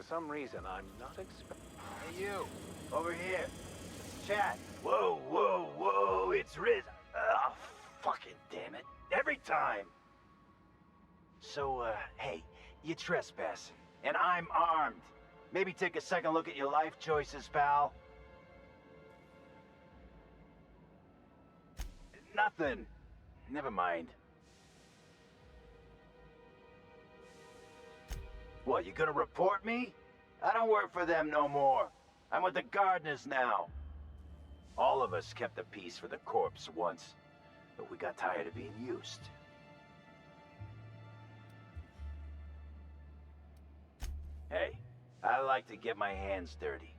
for some reason I'm not expecting. Hey you, over here. Chat. Whoa, whoa, whoa, it's Riz. Oh, fucking damn it. Every time. So, hey, you trespassing, and I'm armed. Maybe take a second look at your life choices, pal. Nothing. Never mind. What, you gonna report me? I don't work for them no more. I'm with the gardeners now. All of us kept the peace for the corpse once, but we got tired of being used. Hey, I like to get my hands dirty.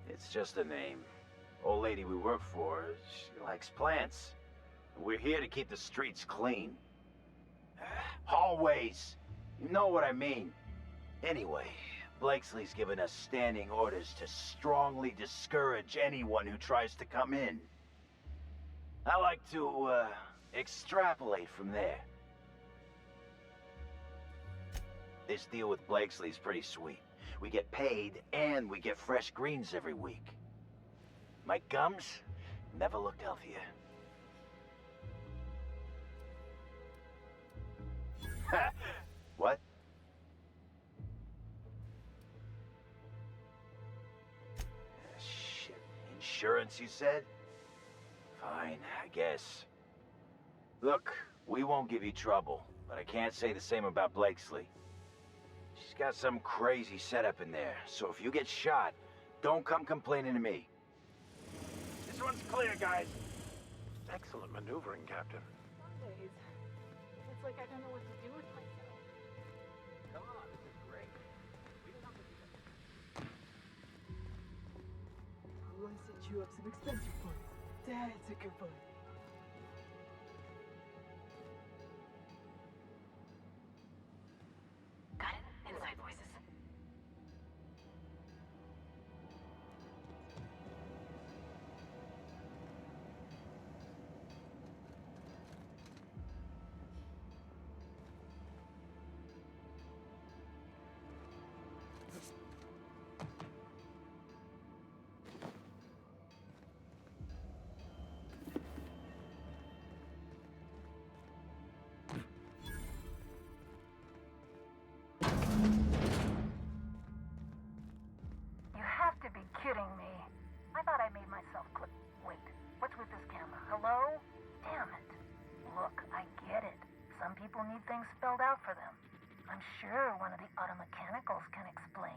It's just a name. Old lady we work for, she likes plants. We're here to keep the streets clean. Hallways, you know what I mean. Anyway, Blakesley's given us standing orders to strongly discourage anyone who tries to come in. I like to, extrapolate from there. This deal with Blakesley's pretty sweet. We get paid, and we get fresh greens every week. My gums never looked healthier. What? Shit. Insurance, you said? Fine, I guess. Look, we won't give you trouble, but I can't say the same about Blakesley. She's got some crazy setup in there, so if you get shot, don't come complaining to me. This one's clear, guys. Excellent maneuvering, Captain. Some days, it's like I don't know what to do with myself. Come on, this is great. We don't have to do that. Ooh, I set you up some expensive points. That's a good point. Got it? Inside voices. You have to be kidding me. I thought I made myself click. Wait, what's with this camera? Hello? Damn it. Look, I get it. Some people need things spelled out for them. I'm sure one of the auto mechanicals can explain.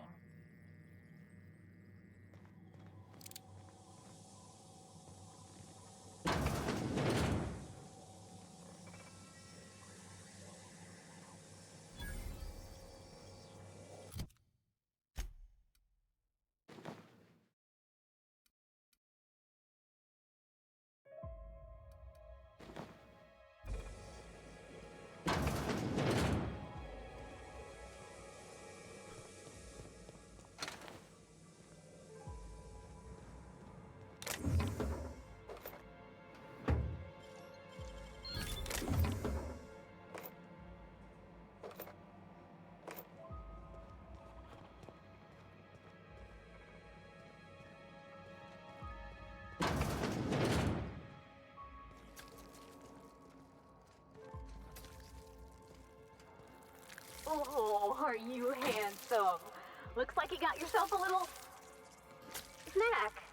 Oh, are you handsome? Looks like you got yourself a little snack.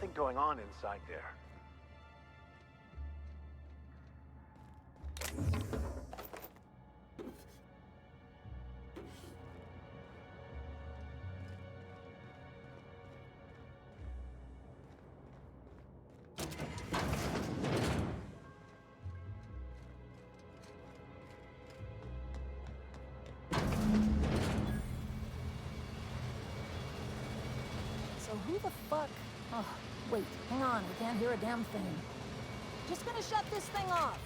something going on inside there. So who the fuck? Oh, wait, hang on, I can't hear a damn thing. Just gonna shut this thing off.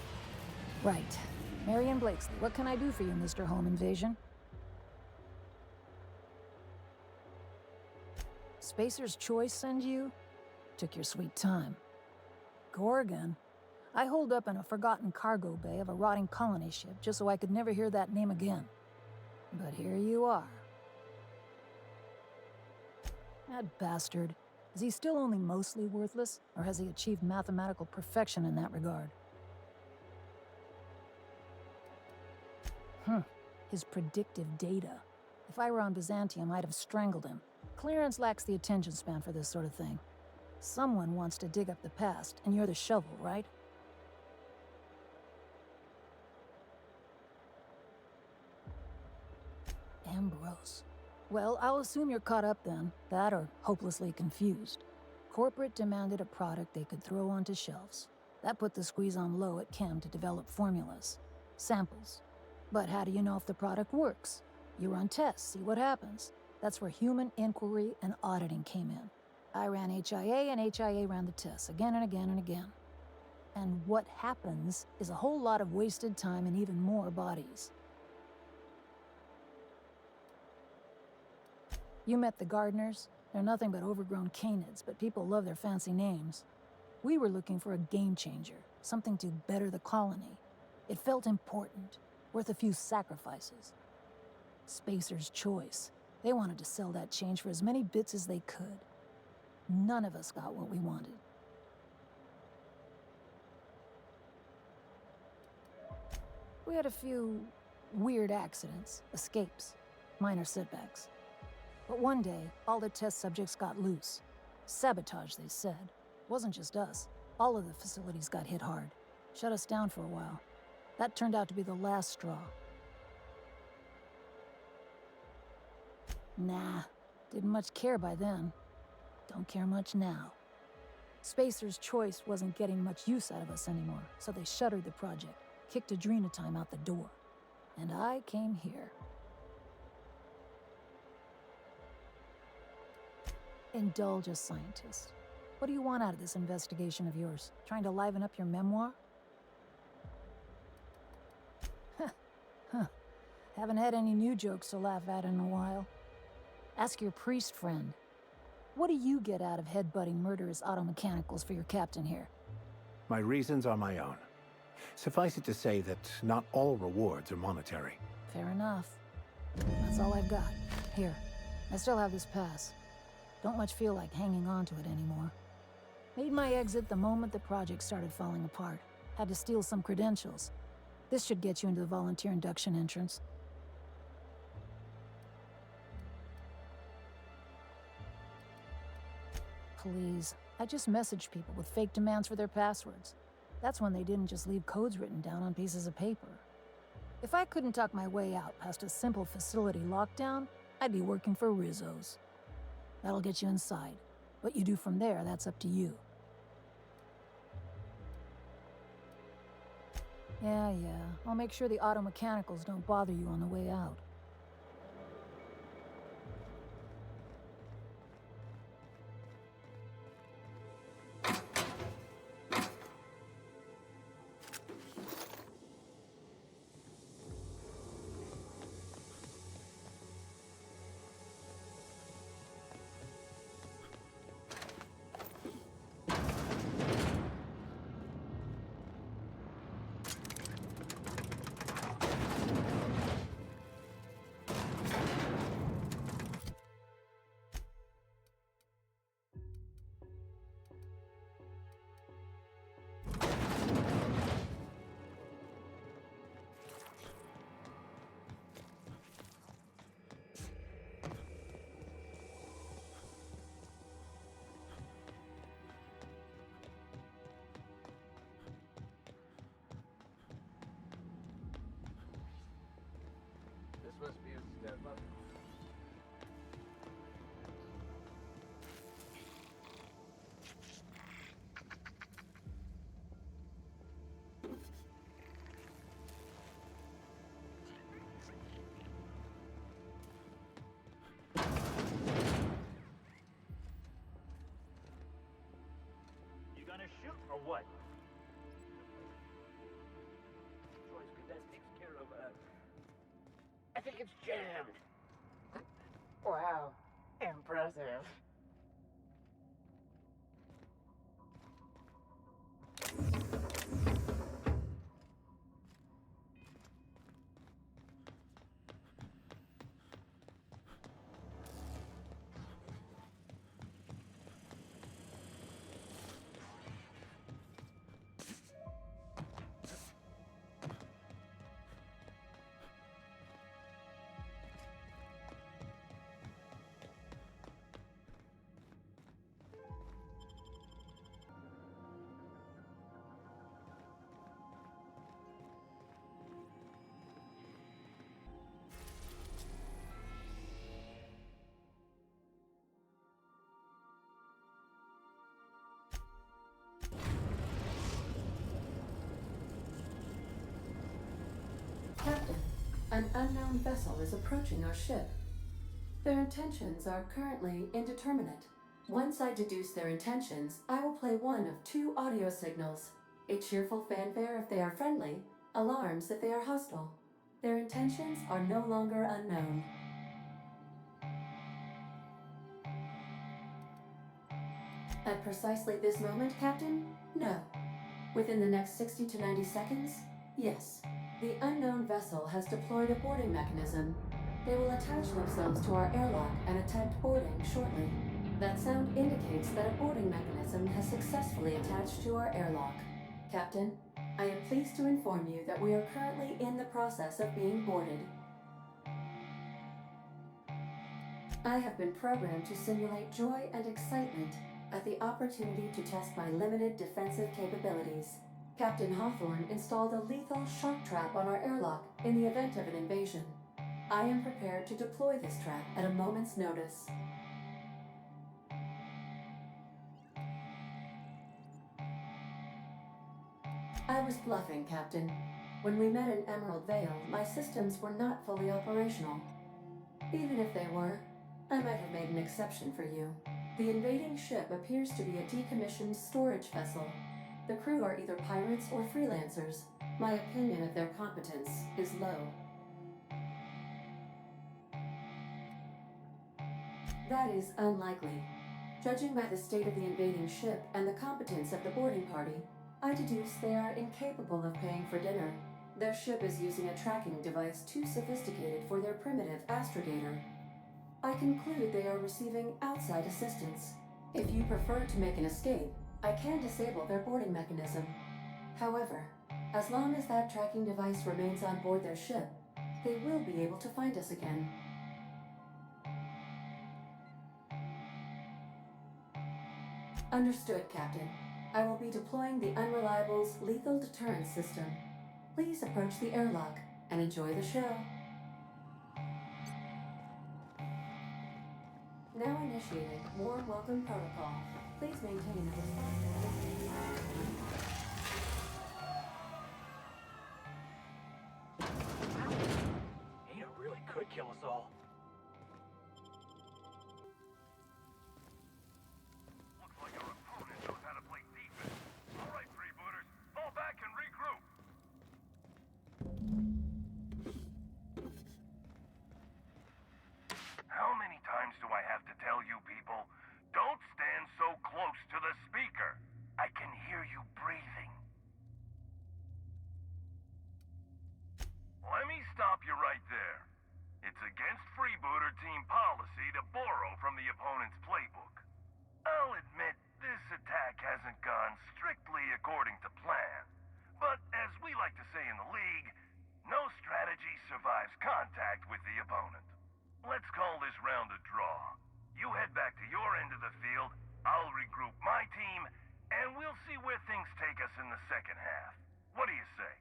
Right. Marion Blakesley, what can I do for you, Mr. Home Invasion? Spacer's Choice send you? Took your sweet time. Gorgon? I holed up in a forgotten cargo bay of a rotting colony ship just so I could never hear that name again. But here you are. That bastard. Is he still only mostly worthless, or has he achieved mathematical perfection in that regard? His predictive data. If I were on Byzantium, I'd have strangled him. Clarence lacks the attention span for this sort of thing. Someone wants to dig up the past, and you're the shovel, right? Ambrose. Well, I'll assume you're caught up then. That or hopelessly confused. Corporate demanded a product they could throw onto shelves. That put the squeeze on low at Chem to develop formulas. Samples. But how do you know if the product works? You run tests, see what happens. That's where human inquiry and auditing came in. I ran HIA, and HIA ran the tests again and again and again. And what happens is a whole lot of wasted time and even more bodies. You met the gardeners. They're nothing but overgrown canids, but people love their fancy names. We were looking for a game changer, something to better the colony. It felt important, worth a few sacrifices. Spacer's Choice. They wanted to sell that change for as many bits as they could. None of us got what we wanted. We had a few weird accidents, escapes, minor setbacks. But one day, all the test subjects got loose. Sabotage, they said. Wasn't just us. All of the facilities got hit hard. Shut us down for a while. That turned out to be the last straw. Nah, didn't much care by then. Don't care much now. Spacer's Choice wasn't getting much use out of us anymore, so they shuttered the project, kicked Adrenatime out the door. And I came here. Indulge a scientist. What do you want out of this investigation of yours? Trying to liven up your memoir? Haven't had any new jokes to laugh at in a while. Ask your priest friend. What do you get out of headbutting murderous automechanicals for your captain here? My reasons are my own. Suffice it to say that not all rewards are monetary. Fair enough. That's all I've got. Here, I still have this pass. Don't much feel like hanging on to it anymore. Made my exit the moment the project started falling apart. Had to steal some credentials. This should get you into the volunteer induction entrance. Please, I just messaged people with fake demands for their passwords. That's when they didn't just leave codes written down on pieces of paper. If I couldn't talk my way out past a simple facility lockdown, I'd be working for Rizzo's. That'll get you inside. What you do from there, that's up to you. Yeah, I'll make sure the automechanicals don't bother you on the way out. This must be a step up. You gonna shoot or what? Choice Cadet takes care of, I think it's jammed. Wow. Impressive. Captain, an unknown vessel is approaching our ship. Their intentions are currently indeterminate. Once I deduce their intentions, I will play one of two audio signals. A cheerful fanfare if they are friendly, alarms if they are hostile. Their intentions are no longer unknown. At precisely this moment, Captain? No. Within the next 60 to 90 seconds? Yes. The unknown vessel has deployed a boarding mechanism. They will attach themselves to our airlock and attempt boarding shortly. That sound indicates that a boarding mechanism has successfully attached to our airlock. Captain, I am pleased to inform you that we are currently in the process of being boarded. I have been programmed to simulate joy and excitement at the opportunity to test my limited defensive capabilities. Captain Hawthorne installed a lethal shark trap on our airlock in the event of an invasion. I am prepared to deploy this trap at a moment's notice. I was bluffing, Captain. When we met in Emerald Vale, my systems were not fully operational. Even if they were, I might have made an exception for you. The invading ship appears to be a decommissioned storage vessel. The crew are either pirates or freelancers. My opinion of their competence is low. That is unlikely. Judging by the state of the invading ship and the competence of the boarding party, I deduce they are incapable of paying for dinner. Their ship is using a tracking device too sophisticated for their primitive astrogator. I conclude they are receiving outside assistance. If you prefer to make an escape, I can disable their boarding mechanism. However, as long as that tracking device remains on board their ship, they will be able to find us again. Understood, Captain. I will be deploying the Unreliable's lethal deterrence system. Please approach the airlock and enjoy the show. Now initiating warm welcome protocol. Please maintain a responsive. Ada really could kill us all. Looks like our opponent knows how to play defense. All right, freebooters, fall back and regroup. How many times do I have to tell you people, don't stand so close to the speaker? I can hear you breathing. Let me stop you right there. It's against freebooter team policy to borrow from the opponent's playbook. I'll admit this attack hasn't gone strictly according to plan. But as we like to say in the league, no strategy survives contact with the opponent. Let's call this round a draw. You head back to your end of the field, I'll regroup my team, and we'll see where things take us in the second half. What do you say?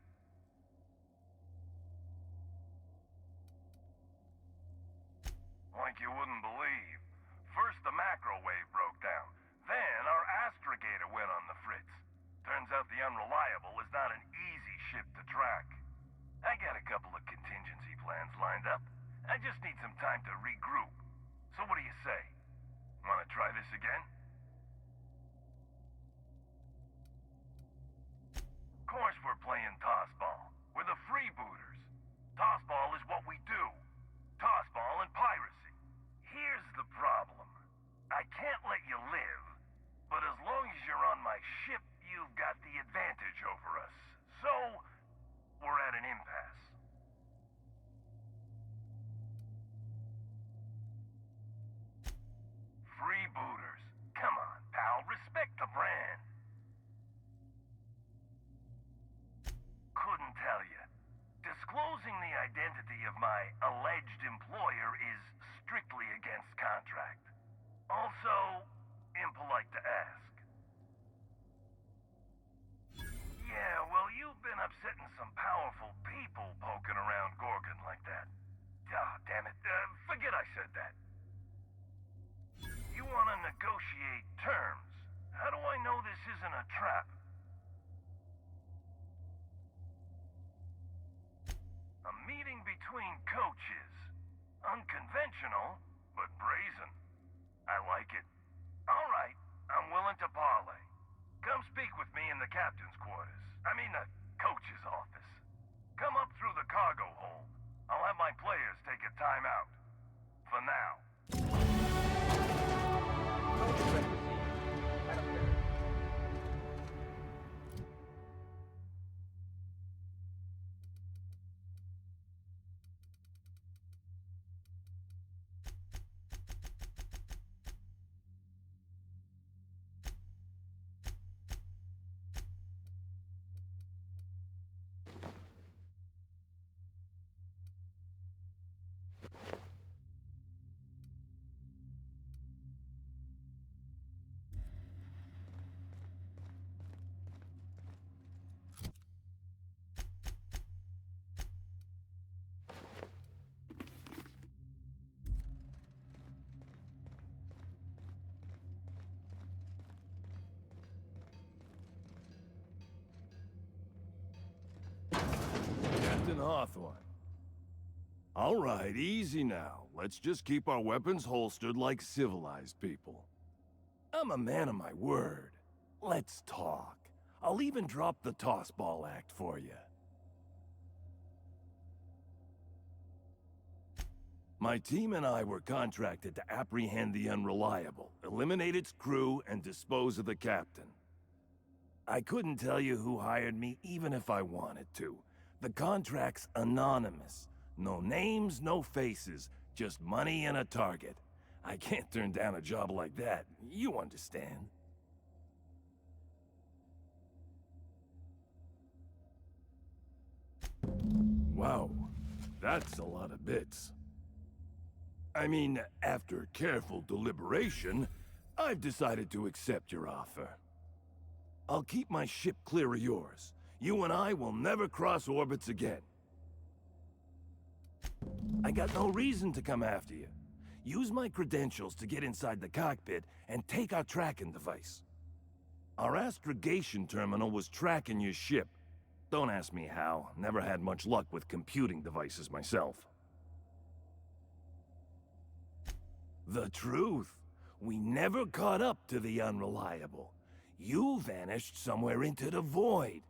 you wouldn't believe. First the macro wave broke down. Then our astrogator went on the fritz. Turns out the Unreliable is not an easy ship to track. I got a couple of contingency plans lined up. I just need some time to regroup. So what do you say? Wanna try this again? Of course we're playing tossball. We're the freebooters. Tossball is what we do. Tossball and piracy. Here's the problem. I can't let you live, but as long as you're on my ship, you've got the advantage over us. So, we're at an impasse. Freebooters. Come on, pal, respect the brand. Couldn't tell you. Disclosing the identity of my alleged employer is strictly against contract. Also, impolite to ask. Yeah, well, you've been upsetting some powerful people poking around Gorgon like that. Ah, damn it. Forget I said that. You want to negotiate terms. How do I know this isn't a trap? A meeting between coaches. Unconventional, but brazen. I like it. All right, I'm willing to parlay. Come speak with me in the captain's quarters. I mean the coach's office. Come up through the cargo hold. I'll have my players take a timeout. For now. Don't expect to see you. I don't care. Captain Hawthorne. All right, easy now. Let's just keep our weapons holstered like civilized people. I'm a man of my word. Let's talk. I'll even drop the tossball act for you. My team and I were contracted to apprehend the Unreliable, eliminate its crew, and dispose of the captain. I couldn't tell you who hired me even if I wanted to. The contract's anonymous. No names, no faces, just money and a target. I can't turn down a job like that, you understand. Wow, that's a lot of bits. I mean, after careful deliberation, I've decided to accept your offer. I'll keep my ship clear of yours. You and I will never cross orbits again. I got no reason to come after you. Use my credentials to get inside the cockpit and take our tracking device. Our astrogation terminal was tracking your ship. Don't ask me how. Never had much luck with computing devices myself. The truth. We never caught up to the Unreliable. You vanished somewhere into the void.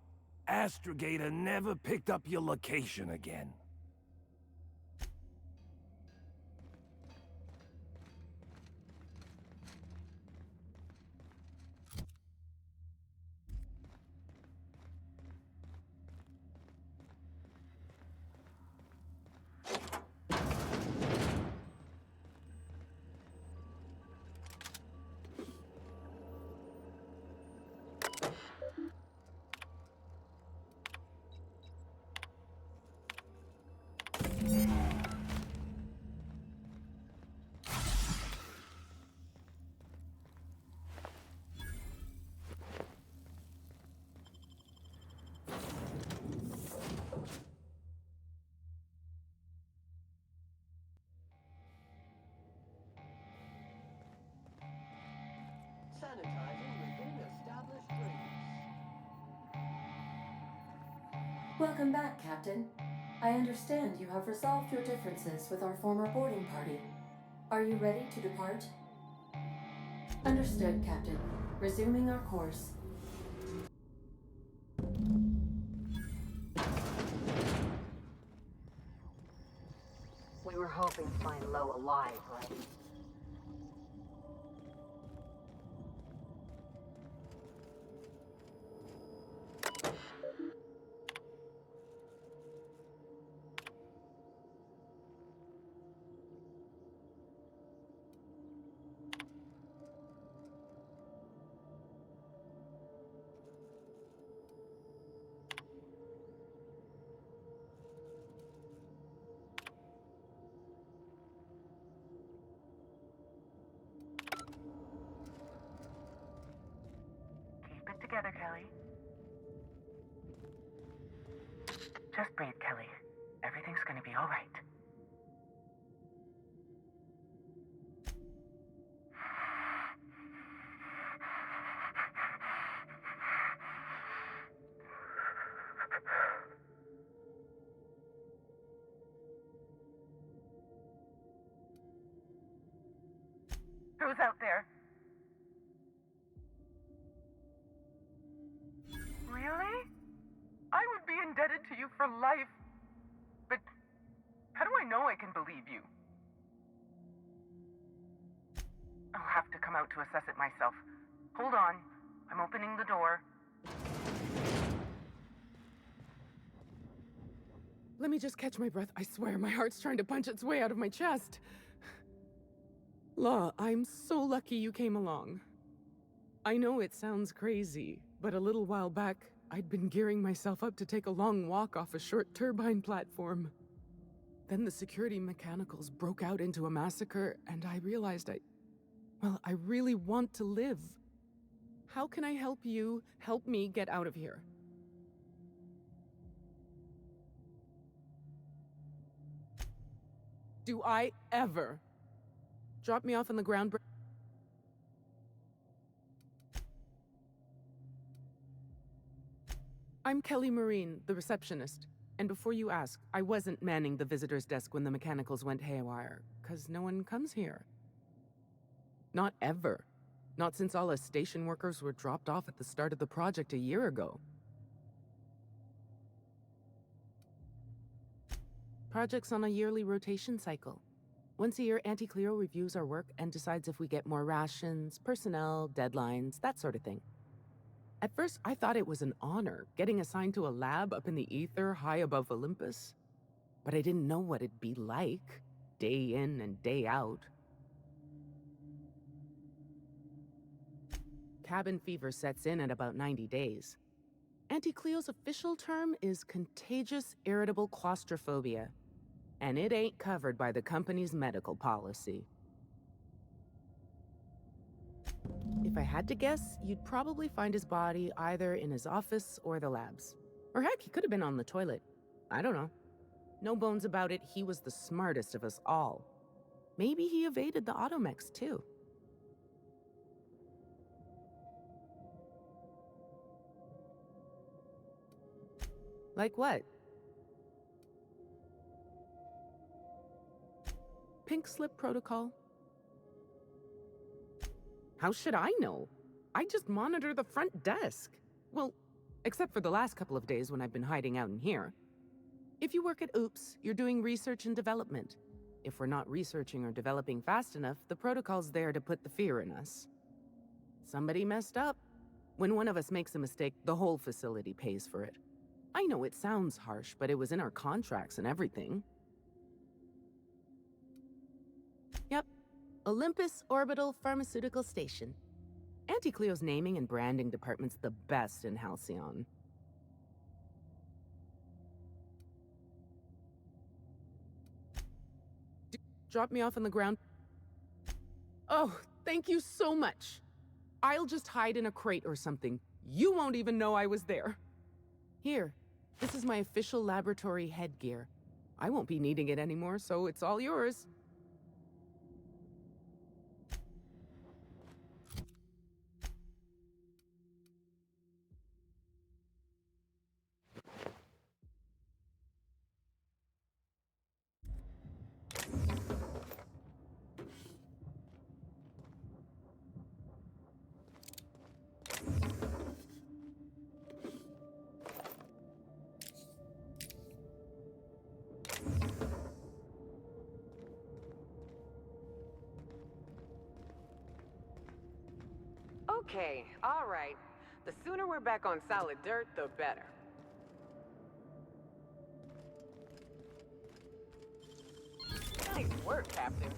Astrogator never picked up your location again. sanitizing within established drains. Welcome back, Captain. I understand you have resolved your differences with our former boarding party. Are you ready to depart? Understood, Captain. Resuming our course. We were hoping to find Lo alive, right? Keep it together, Kelly. Just breathe, Kelly. Everything's gonna be all right. Who's out there? Really? I would be indebted to you for life. But how do I know I can believe you? I'll have to come out to assess it myself. Hold on. I'm opening the door. Let me just catch my breath. I swear, my heart's trying to punch its way out of my chest. Law, I'm so lucky you came along. I know it sounds crazy, but a little while back, I'd been gearing myself up to take a long walk off a short turbine platform. Then the security mechanicals broke out into a massacre, and I realized I really want to live. How can I help you help me get out of here? Do I ever drop me off on the ground? I'm Kelly Marine, the receptionist. And before you ask, I wasn't manning the visitor's desk when the mechanicals went haywire, 'cause no one comes here. Not ever. Not since all us station workers were dropped off at the start of the project a year ago. Project's on a yearly rotation cycle. Once a year, Auntie Cleo reviews our work and decides if we get more rations, personnel, deadlines, that sort of thing. At first, I thought it was an honor, getting assigned to a lab up in the ether high above Olympus. But I didn't know what it'd be like, day in and day out. Cabin fever sets in at about 90 days. Auntie Cleo's official term is contagious irritable claustrophobia, and it ain't covered by the company's medical policy. If I had to guess, you'd probably find his body either in his office or the labs. Or heck, he could have been on the toilet. I don't know. No bones about it, he was the smartest of us all. Maybe he evaded the automechs, too. Like what? Pink slip protocol. How should I know? I just monitor the front desk. Well, except for the last couple of days when I've been hiding out in here. If you work at OOPS, you're doing research and development. If we're not researching or developing fast enough, the protocol's there to put the fear in us. Somebody messed up. When one of us makes a mistake, the whole facility pays for it. I know it sounds harsh, but it was in our contracts and everything. Yep. Olympus Orbital Pharmaceutical Station. Auntie Cleo's naming and branding department's the best in Halcyon. Drop me off on the ground. Oh, thank you so much. I'll just hide in a crate or something. You won't even know I was there. Here, this is my official laboratory headgear. I won't be needing it anymore, so it's all yours. Okay, all right. The sooner we're back on solid dirt, the better. Nice work, Captain.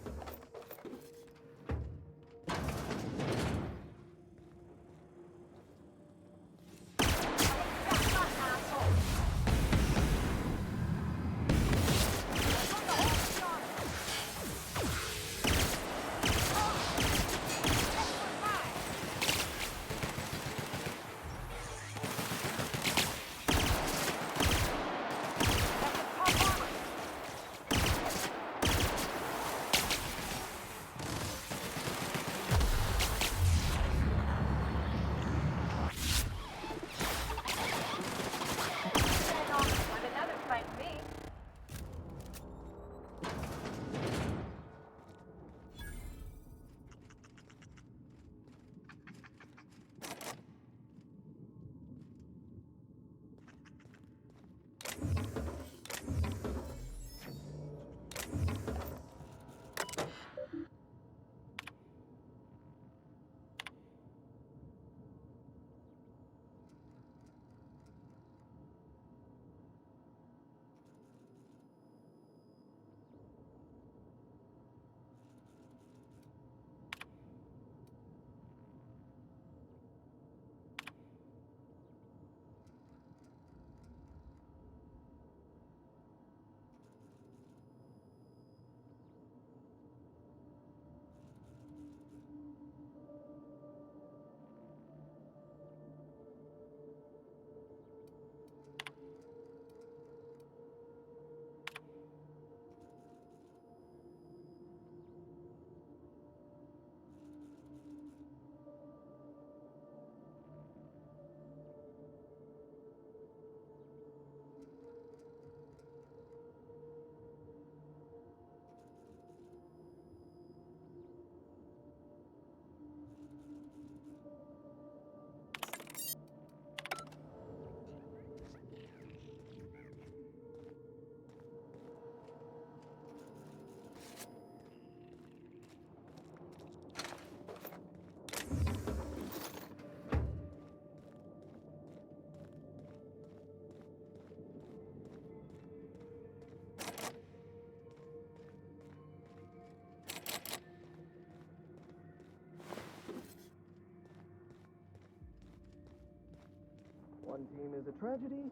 One team is a tragedy,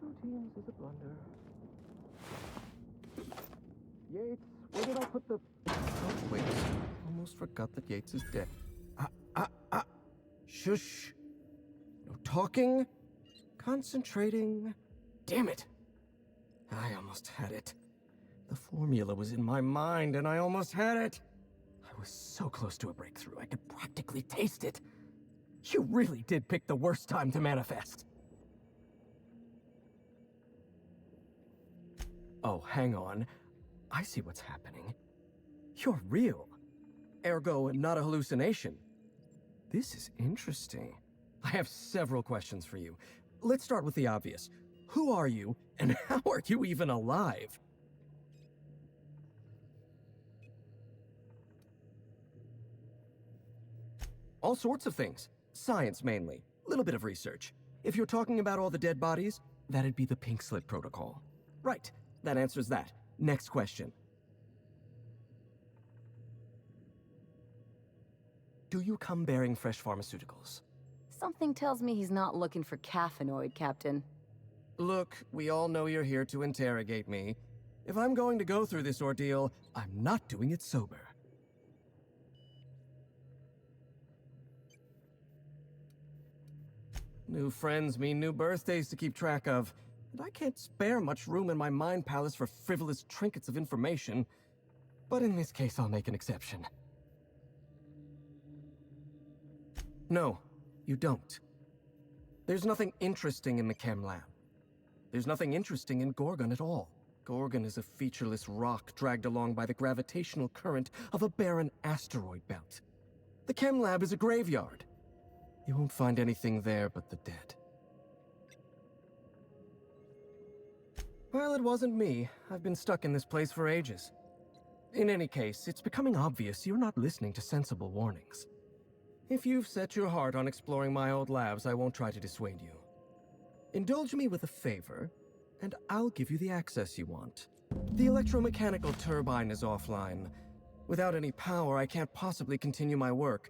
two teams is a blunder. Yates, where did I put the... Oh, wait. Almost forgot that Yates is dead. Shush. No talking. Concentrating. Damn it. I almost had it. The formula was in my mind, and I almost had it. I was so close to a breakthrough, I could practically taste it. You really did pick the worst time to manifest. Oh, hang on. I see what's happening. You're real. Ergo, not a hallucination. This is interesting. I have several questions for you. Let's start with the obvious. Who are you, and how are you even alive? All sorts of things. Science, mainly. A little bit of research. If you're talking about all the dead bodies, that'd be the pink slip protocol. Right. That answers that. Next question. Do you come bearing fresh pharmaceuticals? Something tells me he's not looking for caffeinoid, Captain. Look, we all know you're here to interrogate me. If I'm going to go through this ordeal, I'm not doing it sober. New friends mean new birthdays to keep track of, and I can't spare much room in my mind palace for frivolous trinkets of information. But in this case, I'll make an exception. No, you don't. There's nothing interesting in the chem lab. There's nothing interesting in Gorgon at all. Gorgon is a featureless rock dragged along by the gravitational current of a barren asteroid belt. The chem lab is a graveyard. You won't find anything there but the dead. Well, it wasn't me. I've been stuck in this place for ages. In any case, it's becoming obvious you're not listening to sensible warnings. If you've set your heart on exploring my old labs, I won't try to dissuade you. Indulge me with a favor, and I'll give you the access you want. The electromechanical turbine is offline. Without any power, I can't possibly continue my work.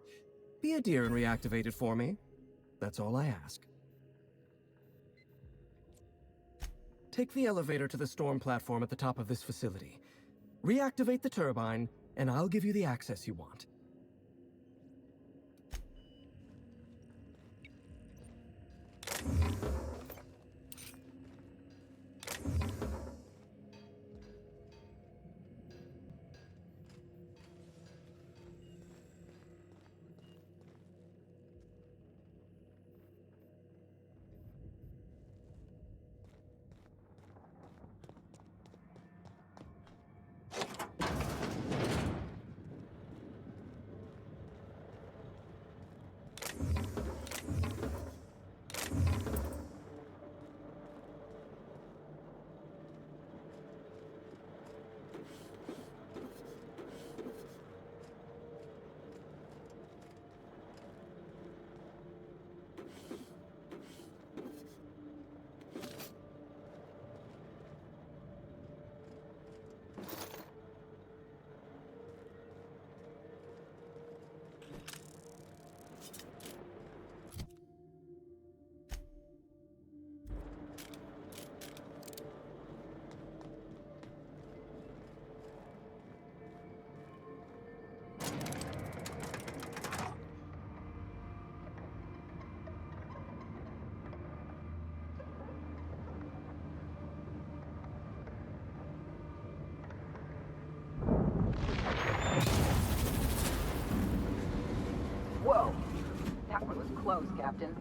Be a dear and reactivate it for me. That's all I ask. Take the elevator to the storm platform at the top of this facility. Reactivate the turbine, and I'll give you the access you want. Whoa! That one was close, Captain.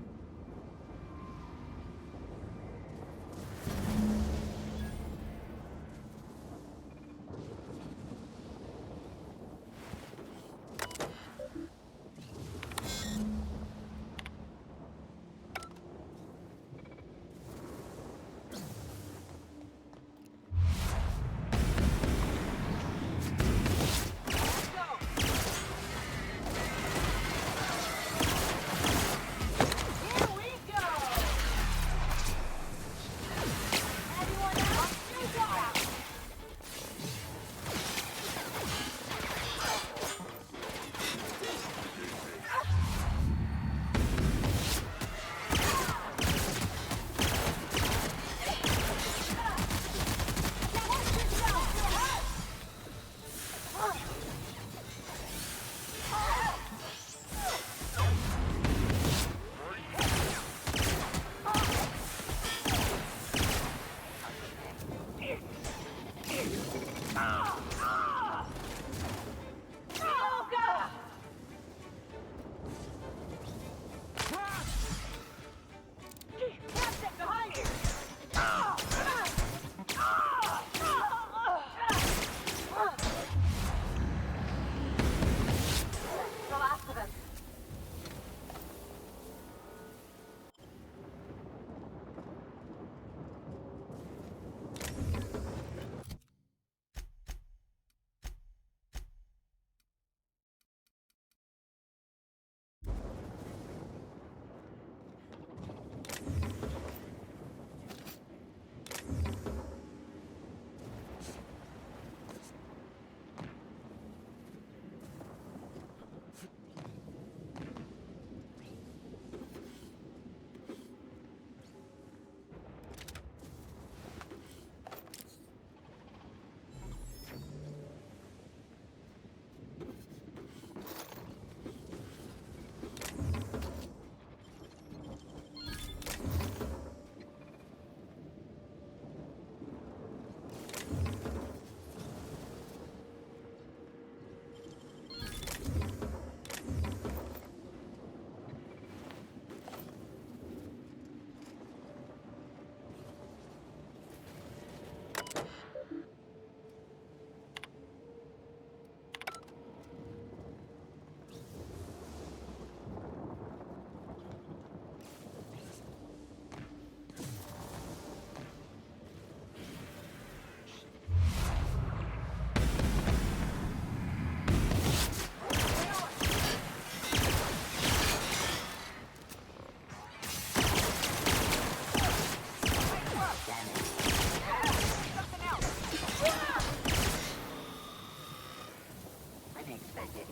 expected.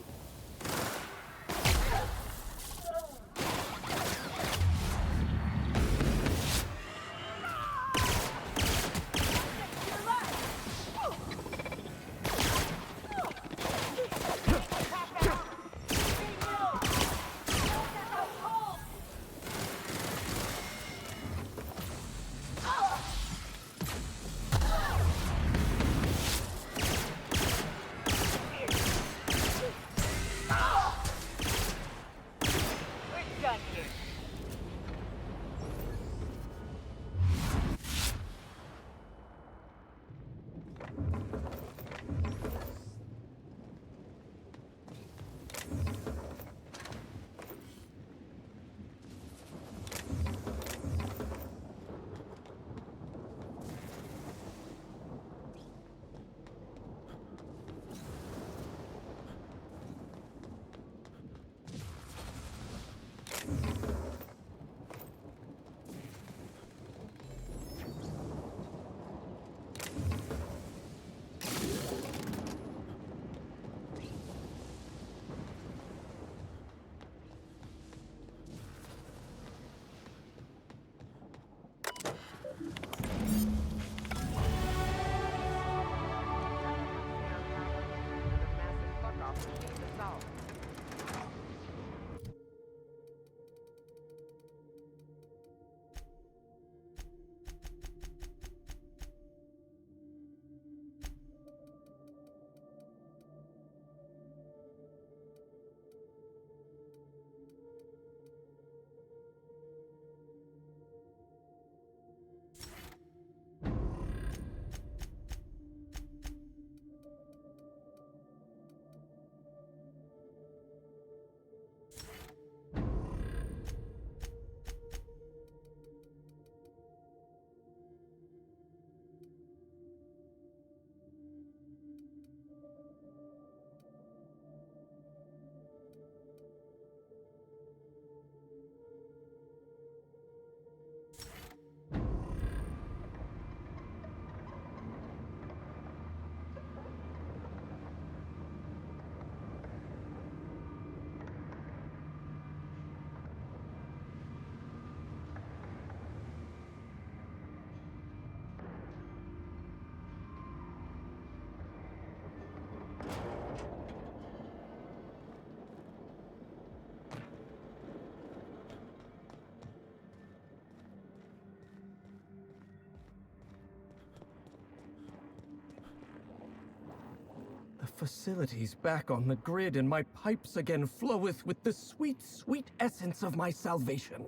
The facility's back on the grid, and my pipes again floweth with the sweet, sweet essence of my salvation.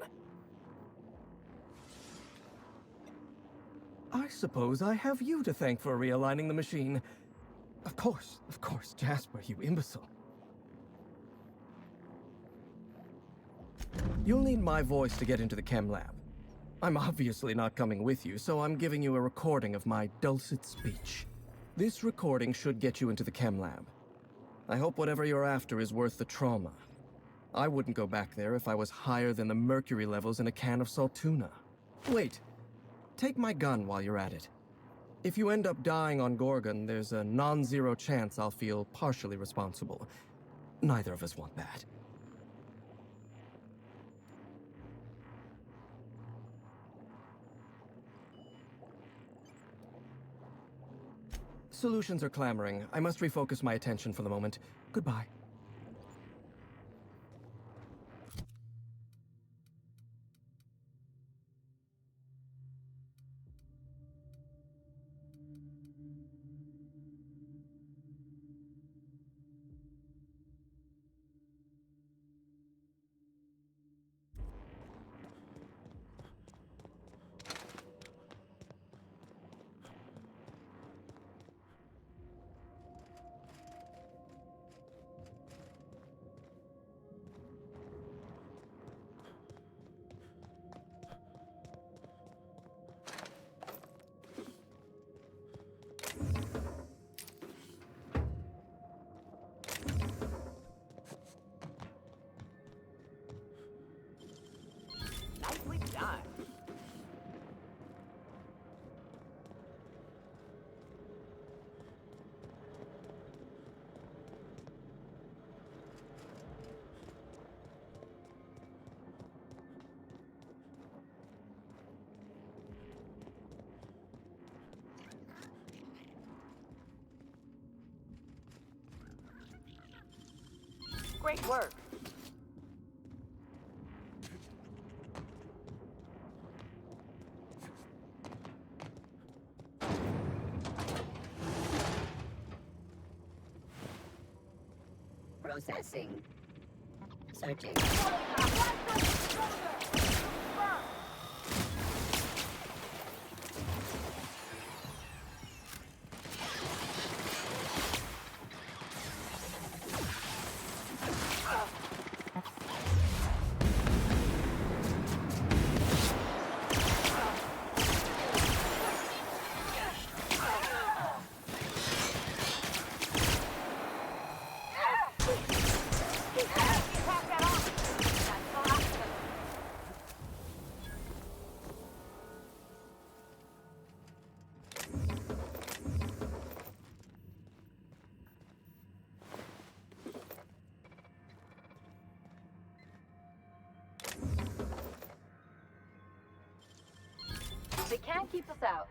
I suppose I have you to thank for realigning the machine. Of course, Jasper, you imbecile. You'll need my voice to get into the chem lab. I'm obviously not coming with you, so I'm giving you a recording of my dulcet speech. This recording should get you into the chem lab. I hope whatever you're after is worth the trauma. I wouldn't go back there if I was higher than the mercury levels in a can of salt tuna. Wait, take my gun while you're at it. If you end up dying on Gorgon, there's a non-zero chance I'll feel partially responsible. Neither of us want that. Solutions are clamoring. I must refocus my attention for the moment. Goodbye. Great work. Processing. Searching. They can't keep us out.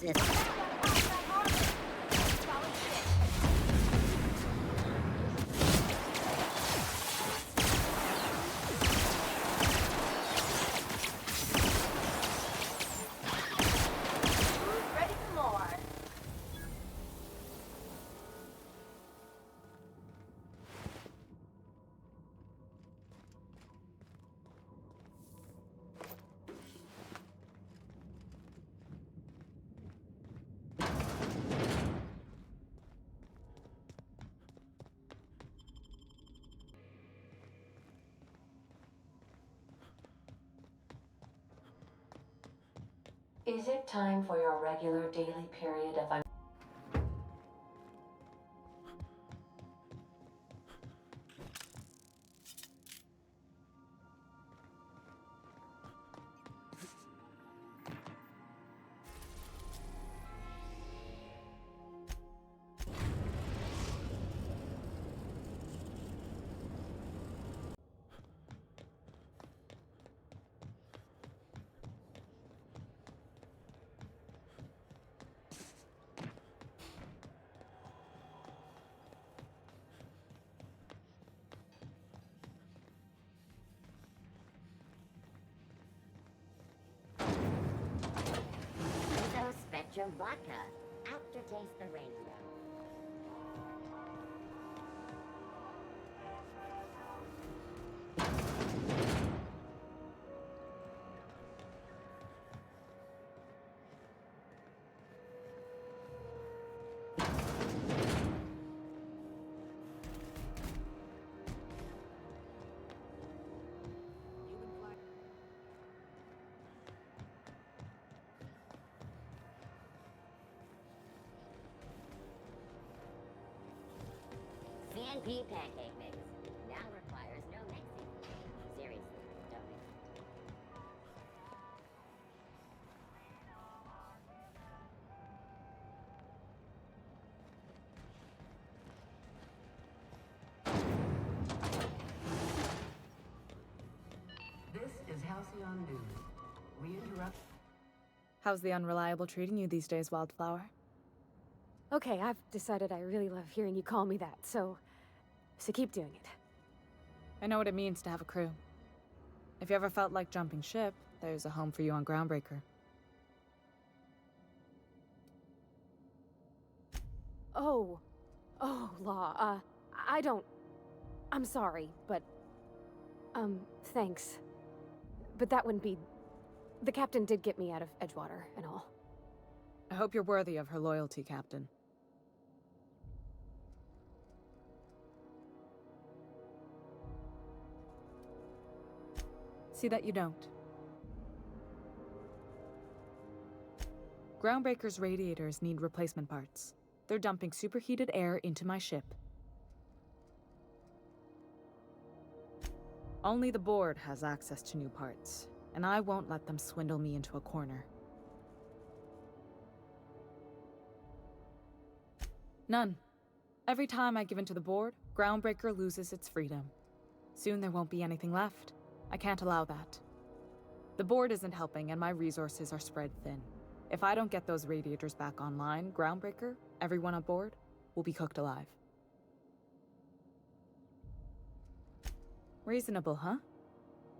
System. Ready for more. Is it time for your regular daily period of Spectrum vodka. Aftertaste the rainbow. CNP pancake mix. Now requires no mixing. Seriously, don't mix. Halcyon News. We interrupt. How's the unreliable treating you these days, Wildflower? Okay, I've decided I really love hearing you call me that, so keep doing it. I know what it means to have a crew. If you ever felt like jumping ship, there's a home for you on Groundbreaker. Oh, Law, I'm sorry, but, thanks. But that wouldn't be... The captain did get me out of Edgewater and all. I hope you're worthy of her loyalty, Captain. See that you don't. Groundbreaker's radiators need replacement parts. They're dumping superheated air into my ship. Only the board has access to new parts, and I won't let them swindle me into a corner. None. Every time I give in to the board, Groundbreaker loses its freedom. Soon there won't be anything left. I can't allow that. The board isn't helping, and my resources are spread thin. If I don't get those radiators back online, Groundbreaker, everyone on board, will be cooked alive. Reasonable, huh?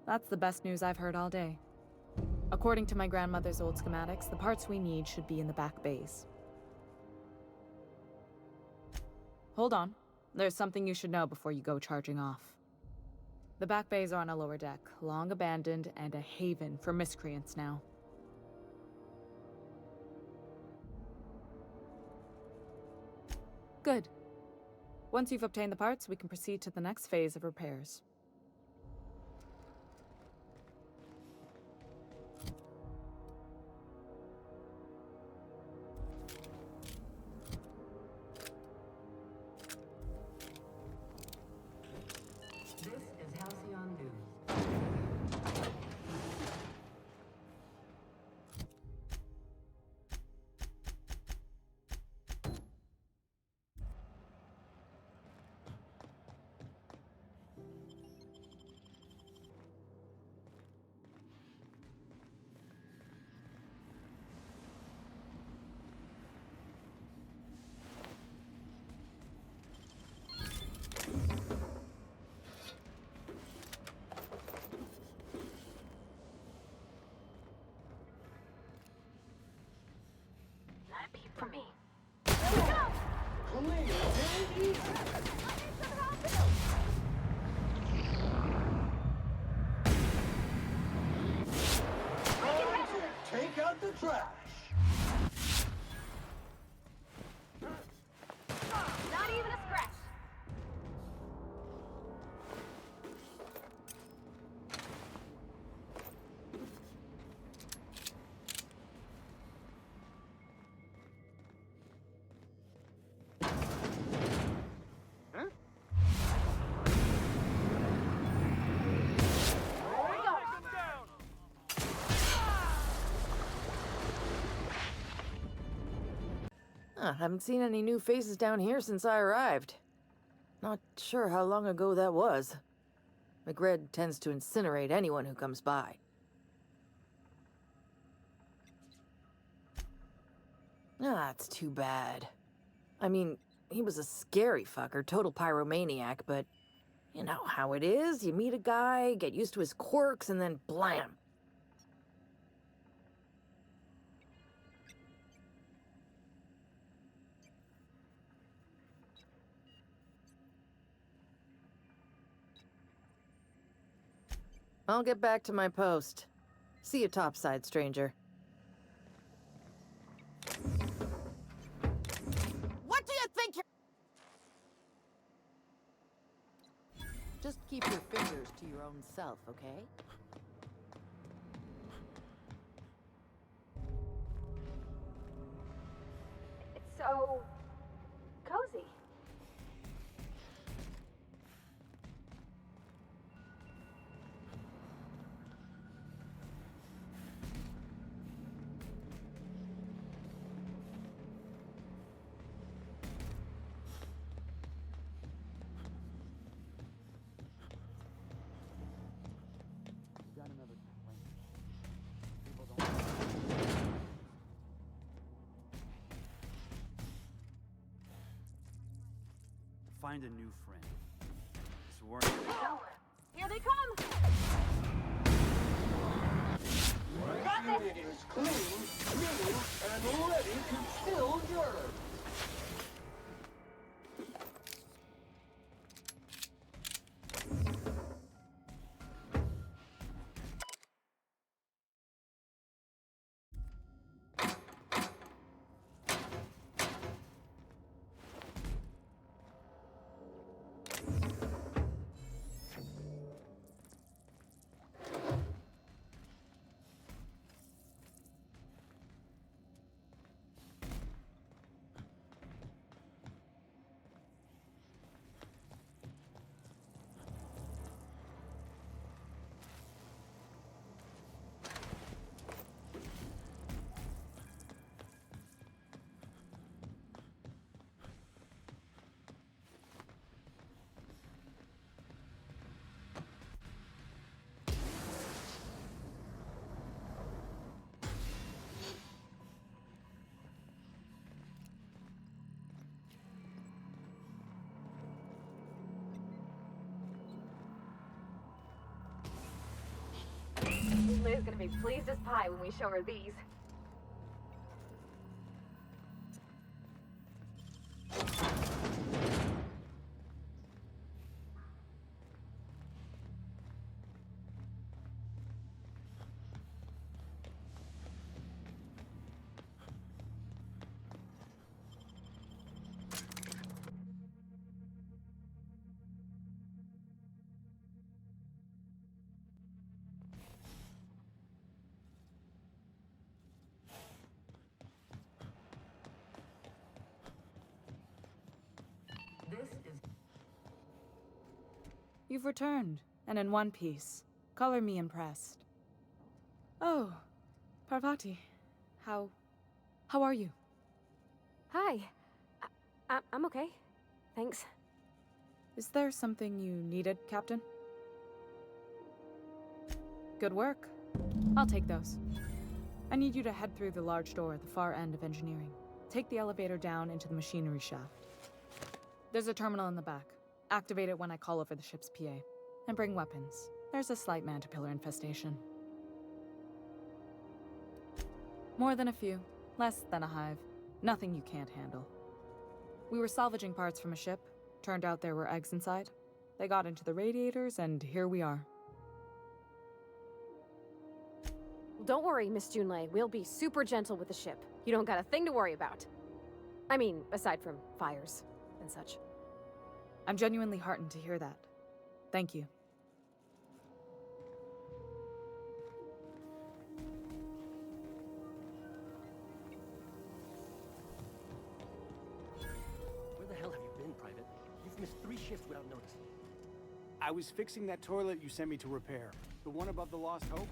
That's the best news I've heard all day. According to my grandmother's old schematics, the parts we need should be in the back bays. Hold on. There's something you should know before you go charging off. The back bays are on a lower deck, long abandoned and a haven for miscreants now. Good. Once you've obtained the parts, we can proceed to the next phase of repairs. This is Halcyon News. Let it be for me. Take out the trash. Not even a scratch. Haven't seen any new faces down here since I arrived. Not sure how long ago that was. McRed tends to incinerate anyone who comes by. That's too bad. I mean, he was a scary fucker, total pyromaniac, but you know how it is. You meet a guy, get used to his quirks, and then blam. I'll get back to my post. See you topside, stranger. What do you think you're... Just keep your fingers to your own self, okay? It's so... cozy. Got another complaint. find a new friend. This work. Here they come! Got this! Unit is clean, new, and ready to kill dirt. Liz gonna be pleased as pie when we show her these. This is... You've returned, and in one piece. Color me impressed. Oh, Parvati. How are you? Hi. I'm okay. Thanks. Is there something you needed, Captain? Good work. I'll take those. I need you to head through the large door at the far end of engineering. Take the elevator down into the machinery shaft. There's a terminal in the back. Activate it when I call over the ship's PA. And bring weapons. There's a slight mantipillar infestation. More than a few. Less than a hive. Nothing you can't handle. We were salvaging parts from a ship. Turned out there were eggs inside. They got into the radiators, and here we are. Well, don't worry, Miss Junlei. We'll be super gentle with the ship. You don't got a thing to worry about. I mean, aside from fires and such. I'm genuinely heartened to hear that. Thank you. Where the hell have you been, Private? You've missed 3 shifts without notice. I was fixing that toilet you sent me to repair. The one above the Lost Hope?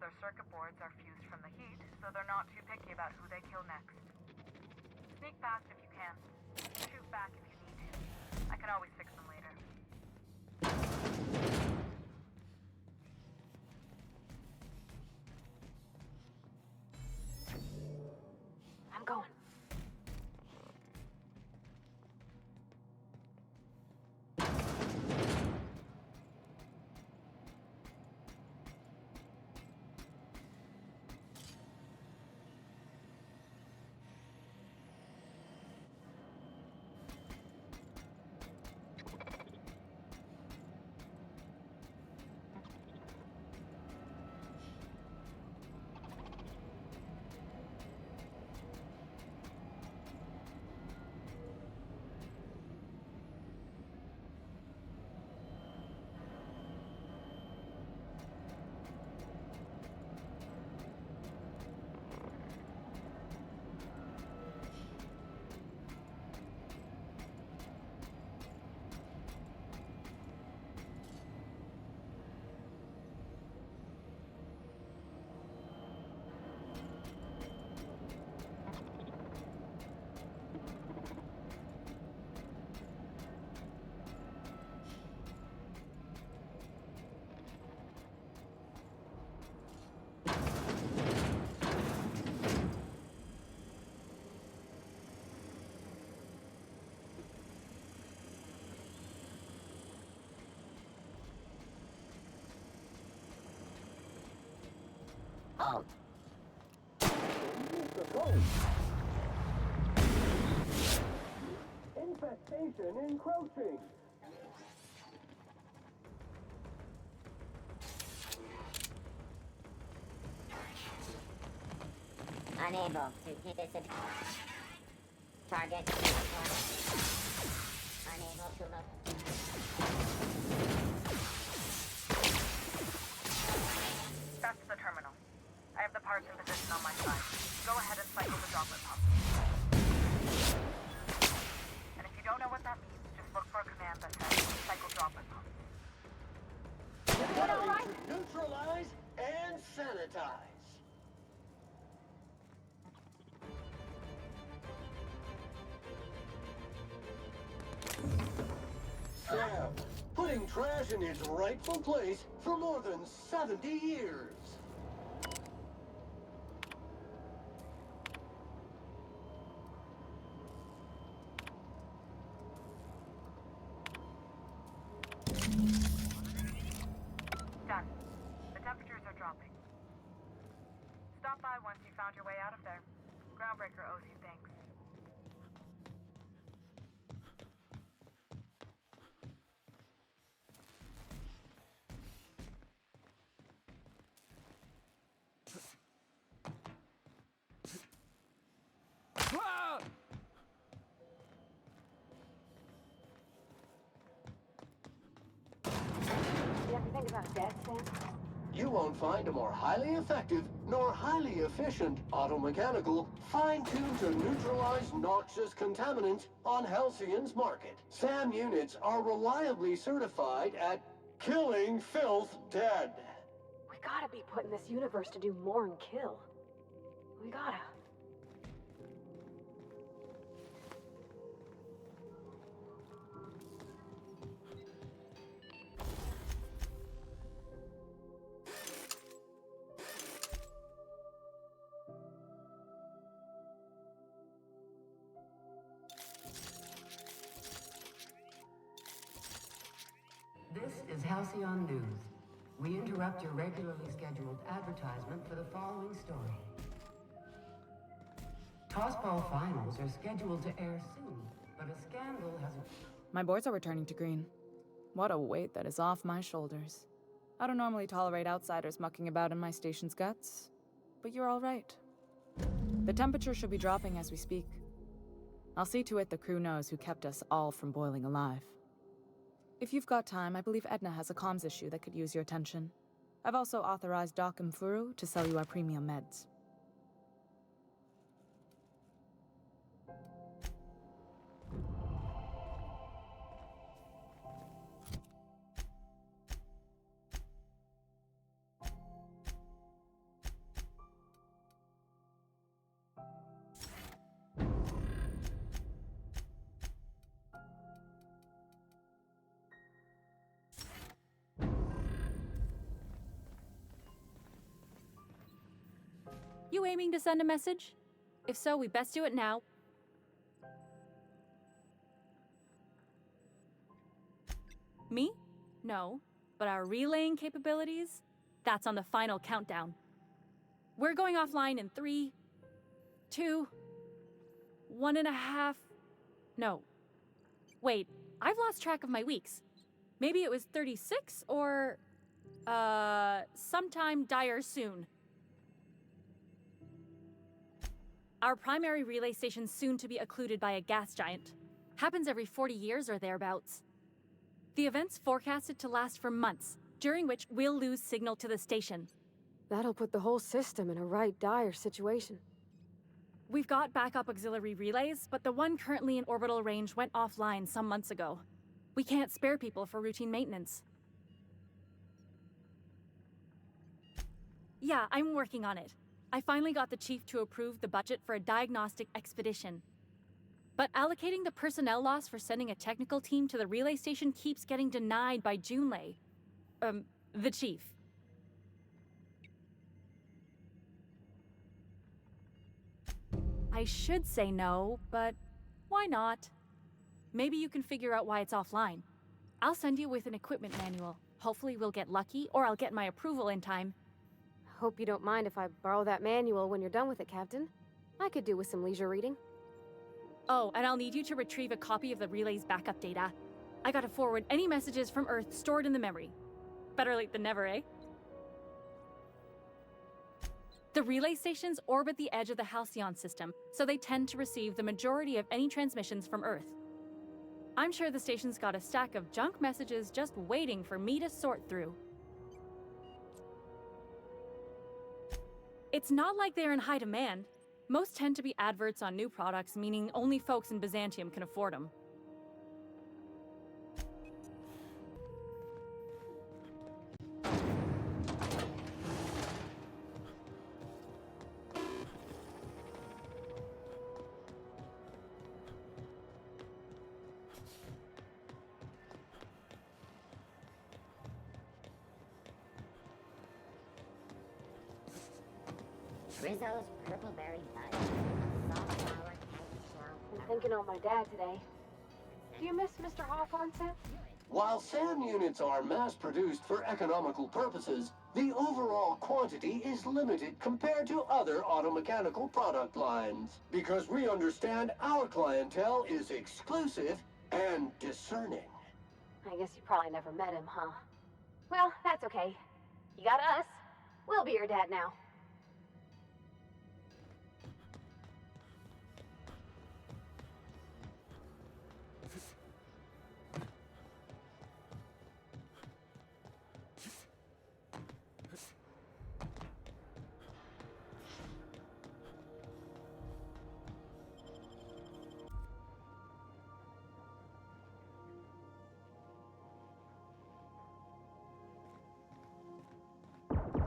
Their circuit boards are fused from the heat, so they're not too picky about who they kill next. Sneak past if you can. Shoot back if you need to. I can always fix them later. I'm going. Out. Infestation encroaching. Unable to hit this target. Unable to look. That's the terminal. I have the parts in position on my side. Go ahead and cycle the droplet pump. And if you don't know what that means, just look for a command that says cycle droplet pump. Preparing to neutralize and sanitize. Sam, putting trash in its rightful place for more than 70 years. Done. The temperatures are dropping. Stop by once you found your way out of there. Groundbreaker owes you thanks. You ever think about death, Sam? You won't find a more highly effective nor highly efficient automechanical fine-tuned to neutralize noxious contaminants on Halcyon's market. SAM units are reliably certified at killing filth dead. We gotta be put in this universe to do more and kill. We gotta. This is Halcyon News. We interrupt your regularly scheduled advertisement for the following story. Tossball finals are scheduled to air soon, but a scandal has... My boards are returning to green. What a weight that is off my shoulders. I don't normally tolerate outsiders mucking about in my station's guts, but you're all right. The temperature should be dropping as we speak. I'll see to it the crew knows who kept us all from boiling alive. If you've got time, I believe Edna has a comms issue that could use your attention. I've also authorized Doc and Furu to sell you our premium meds. You aiming to send a message? If so, we best do it now. Me? No. But our relaying capabilities? That's on the final countdown. We're going offline in 3, 2, 1.5... No. Wait, I've lost track of my weeks. Maybe it was 36 or... sometime dire soon. Our primary relay station's soon to be occluded by a gas giant. Happens every 40 years or thereabouts. The event's forecasted to last for months, during which we'll lose signal to the station. That'll put the whole system in a right dire situation. We've got backup auxiliary relays, but the one currently in orbital range went offline some months ago. We can't spare people for routine maintenance. Yeah, I'm working on it. I finally got the chief to approve the budget for a diagnostic expedition. But allocating the personnel loss for sending a technical team to the relay station keeps getting denied by Junlei. The chief. I should say no, but why not? Maybe you can figure out why it's offline. I'll send you with an equipment manual. Hopefully we'll get lucky, or I'll get my approval in time. Hope you don't mind if I borrow that manual when you're done with it, Captain. I could do with some leisure reading. Oh, and I'll need you to retrieve a copy of the relay's backup data. I gotta forward any messages from Earth stored in the memory. Better late than never, eh? The relay stations orbit the edge of the Halcyon system, so they tend to receive the majority of any transmissions from Earth. I'm sure the station's got a stack of junk messages just waiting for me to sort through. It's not like they're in high demand. Most tend to be adverts on new products, meaning only folks in Byzantium can afford them. Rizzo's purple berry bud. Soft flower candy shell. I'm thinking on my dad today. Do you miss Mr. Hawthorne, Sam? While SAM units are mass-produced for economical purposes, the overall quantity is limited compared to other automechanical product lines. Because we understand our clientele is exclusive and discerning. I guess you probably never met him, huh? Well, that's okay. You got us. We'll be your dad now.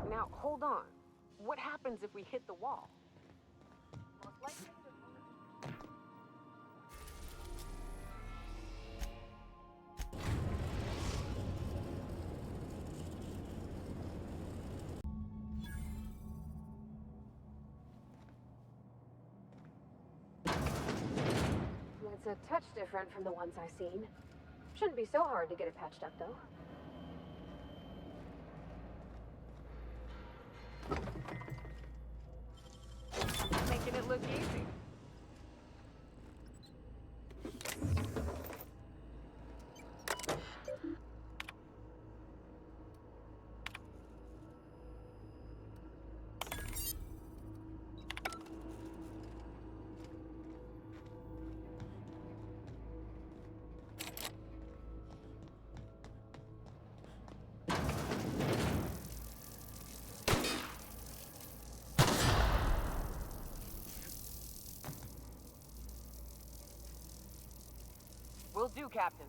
Now, hold on. What happens if we hit the wall? It's a touch different from the ones I've seen. Shouldn't be so hard to get it patched up, though. Making it look easy. Will do, Captain.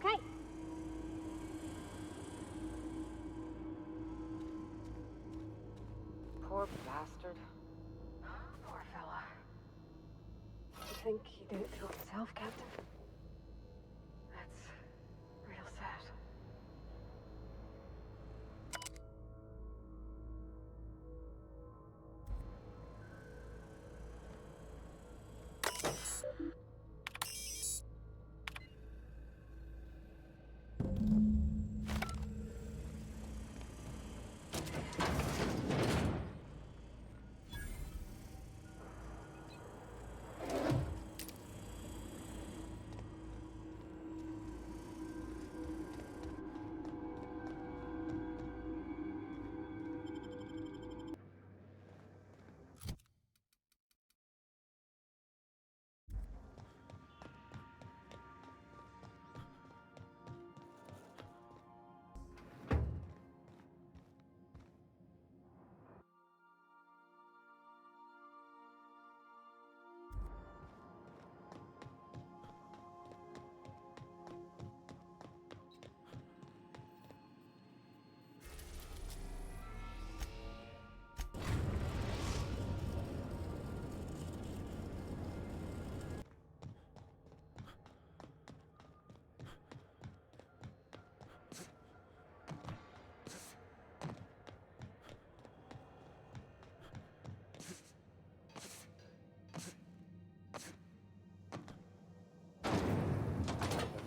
Okay. Poor bastard. Poor fella. You think he did it to himself, Captain? That's real sad.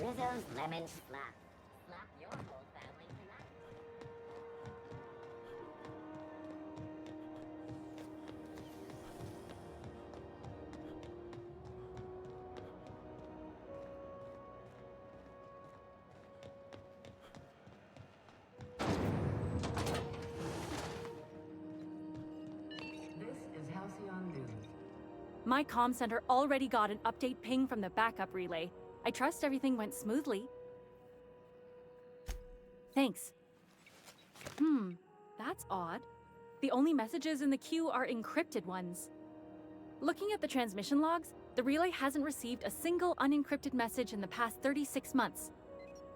Rizzo's lemon slap. Slap your whole family tonight. This is Halcyon News. My comm center already got an update ping from the backup relay. I trust everything went smoothly. Thanks. That's odd. The only messages in the queue are encrypted ones. Looking at the transmission logs, the relay hasn't received a single unencrypted message in the past 36 months.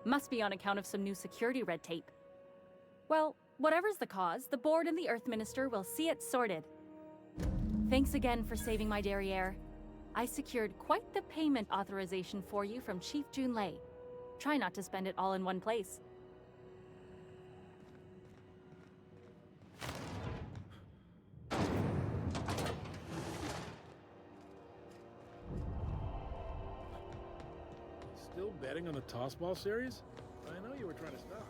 Must be on account of some new security red tape. Well, whatever's the cause, the board and the Earth Minister will see it sorted. Thanks again for saving my derriere. I secured quite the payment authorization for you from Chief Junlei. Try not to spend it all in one place. Still betting on the tossball series? I know you were trying to stop.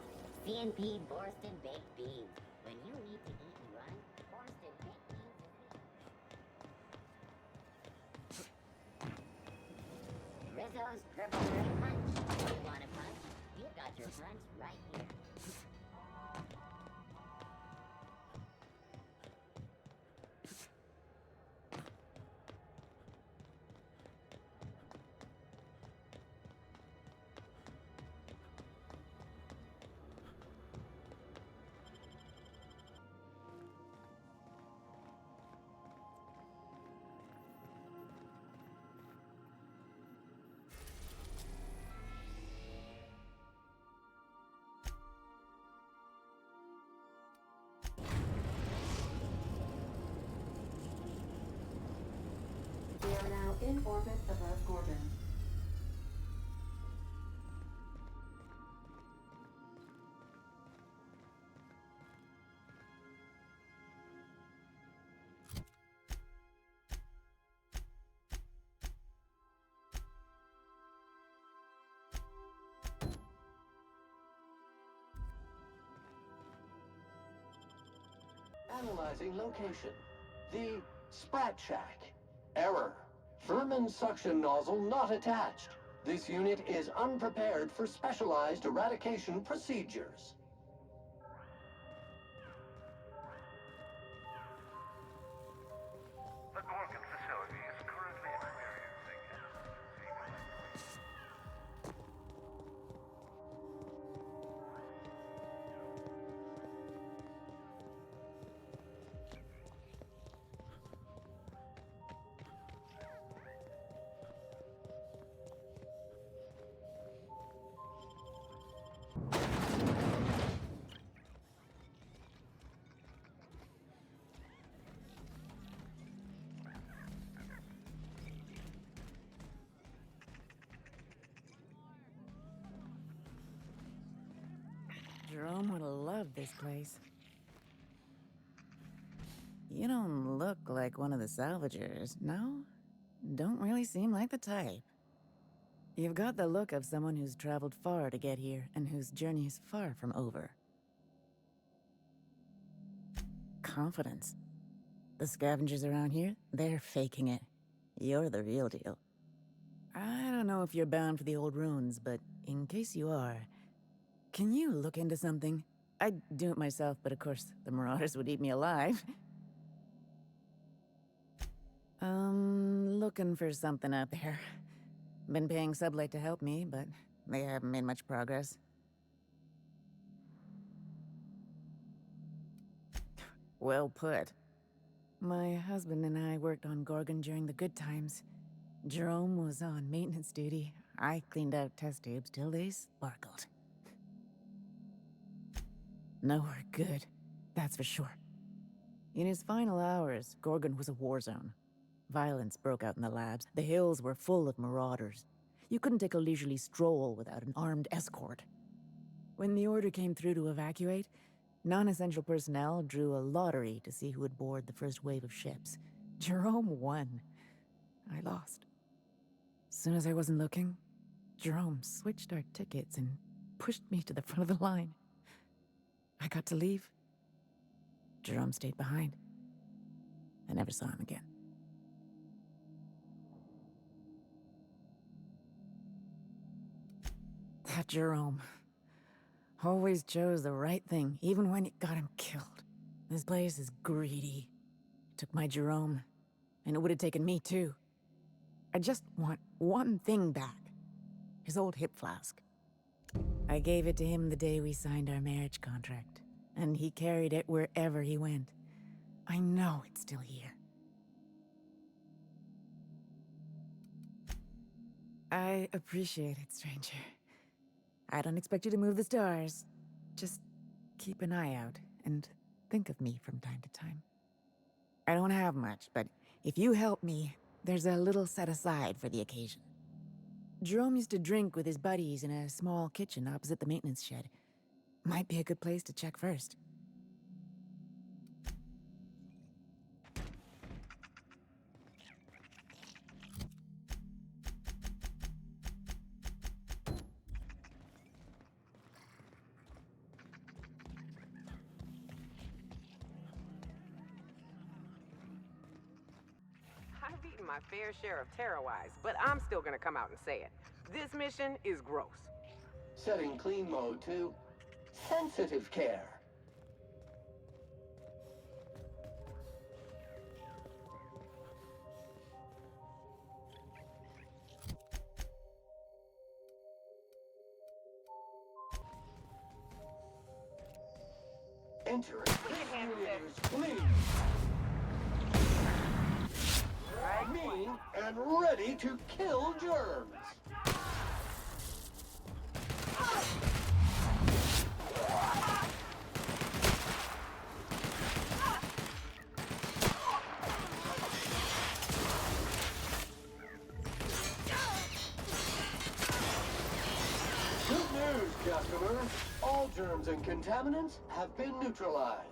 CNP Borston Baked Beans. When you need to eat and run, Borston Baked Beans is it. Rizzo's Purple Ray Punch. You want a punch? You got your punch right here. We are now in orbit above Gorgon. Analyzing location. The Sprat Shack. Error. Vermin suction nozzle not attached. This unit is unprepared for specialized eradication procedures. The Gorgon facility is currently experiencing Jerome would have loved this place. You don't look like one of the salvagers, no? Don't really seem like the type. You've got the look of someone who's traveled far to get here and whose journey is far from over. Confidence. The scavengers around here, they're faking it. You're the real deal. I don't know if you're bound for the old ruins, but in case you are, can you look into something? I'd do it myself, but of course, the Marauders would eat me alive. Looking for something out there. Been paying Sublight to help me, but they haven't made much progress. Well put. My husband and I worked on Gorgon during the good times. Jerome was on maintenance duty. I cleaned out test tubes till they sparkled. Nowhere good, that's for sure. In his final hours, Gorgon was a war zone. Violence broke out in the labs. The hills were full of marauders. You couldn't take a leisurely stroll without an armed escort. When the order came through to evacuate, non-essential personnel drew a lottery to see who would board the first wave of ships. Jerome won. I lost. As soon as I wasn't looking, Jerome switched our tickets and pushed me to the front of the line. I got to leave. Jerome stayed behind. I never saw him again. That Jerome always chose the right thing, even when it got him killed. This place is greedy. It took my Jerome, and it would have taken me too. I just want one thing back. His old hip flask. I gave it to him the day we signed our marriage contract, and he carried it wherever he went. I know it's still here. I appreciate it, stranger. I don't expect you to move the stars. Just keep an eye out and think of me from time to time. I don't have much, but if you help me, there's a little set aside for the occasion. Jerome used to drink with his buddies in a small kitchen opposite the maintenance shed. Might be a good place to check first. I've eaten my fair share of Terrorize, but I'm still gonna come out and say it. This mission is gross. Setting clean mode to sensitive care. Enter it. Please. Mean and ready to kill germs. Good news, customer. All germs and contaminants have been neutralized.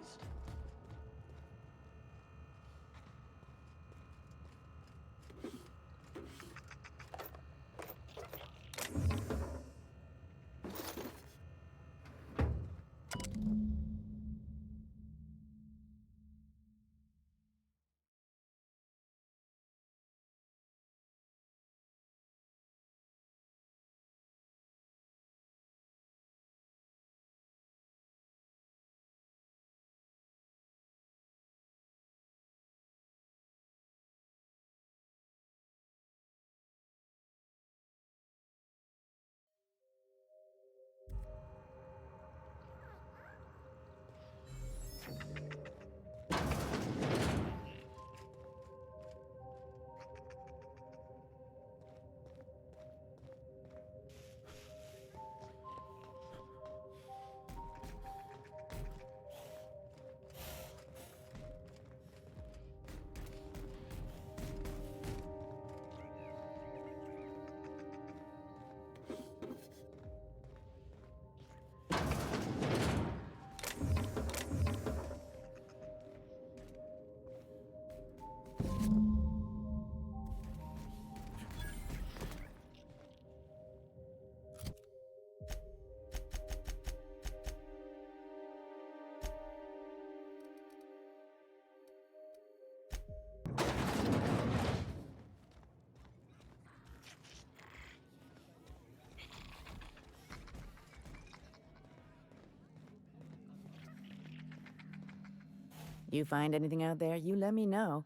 you find anything out there, you let me know.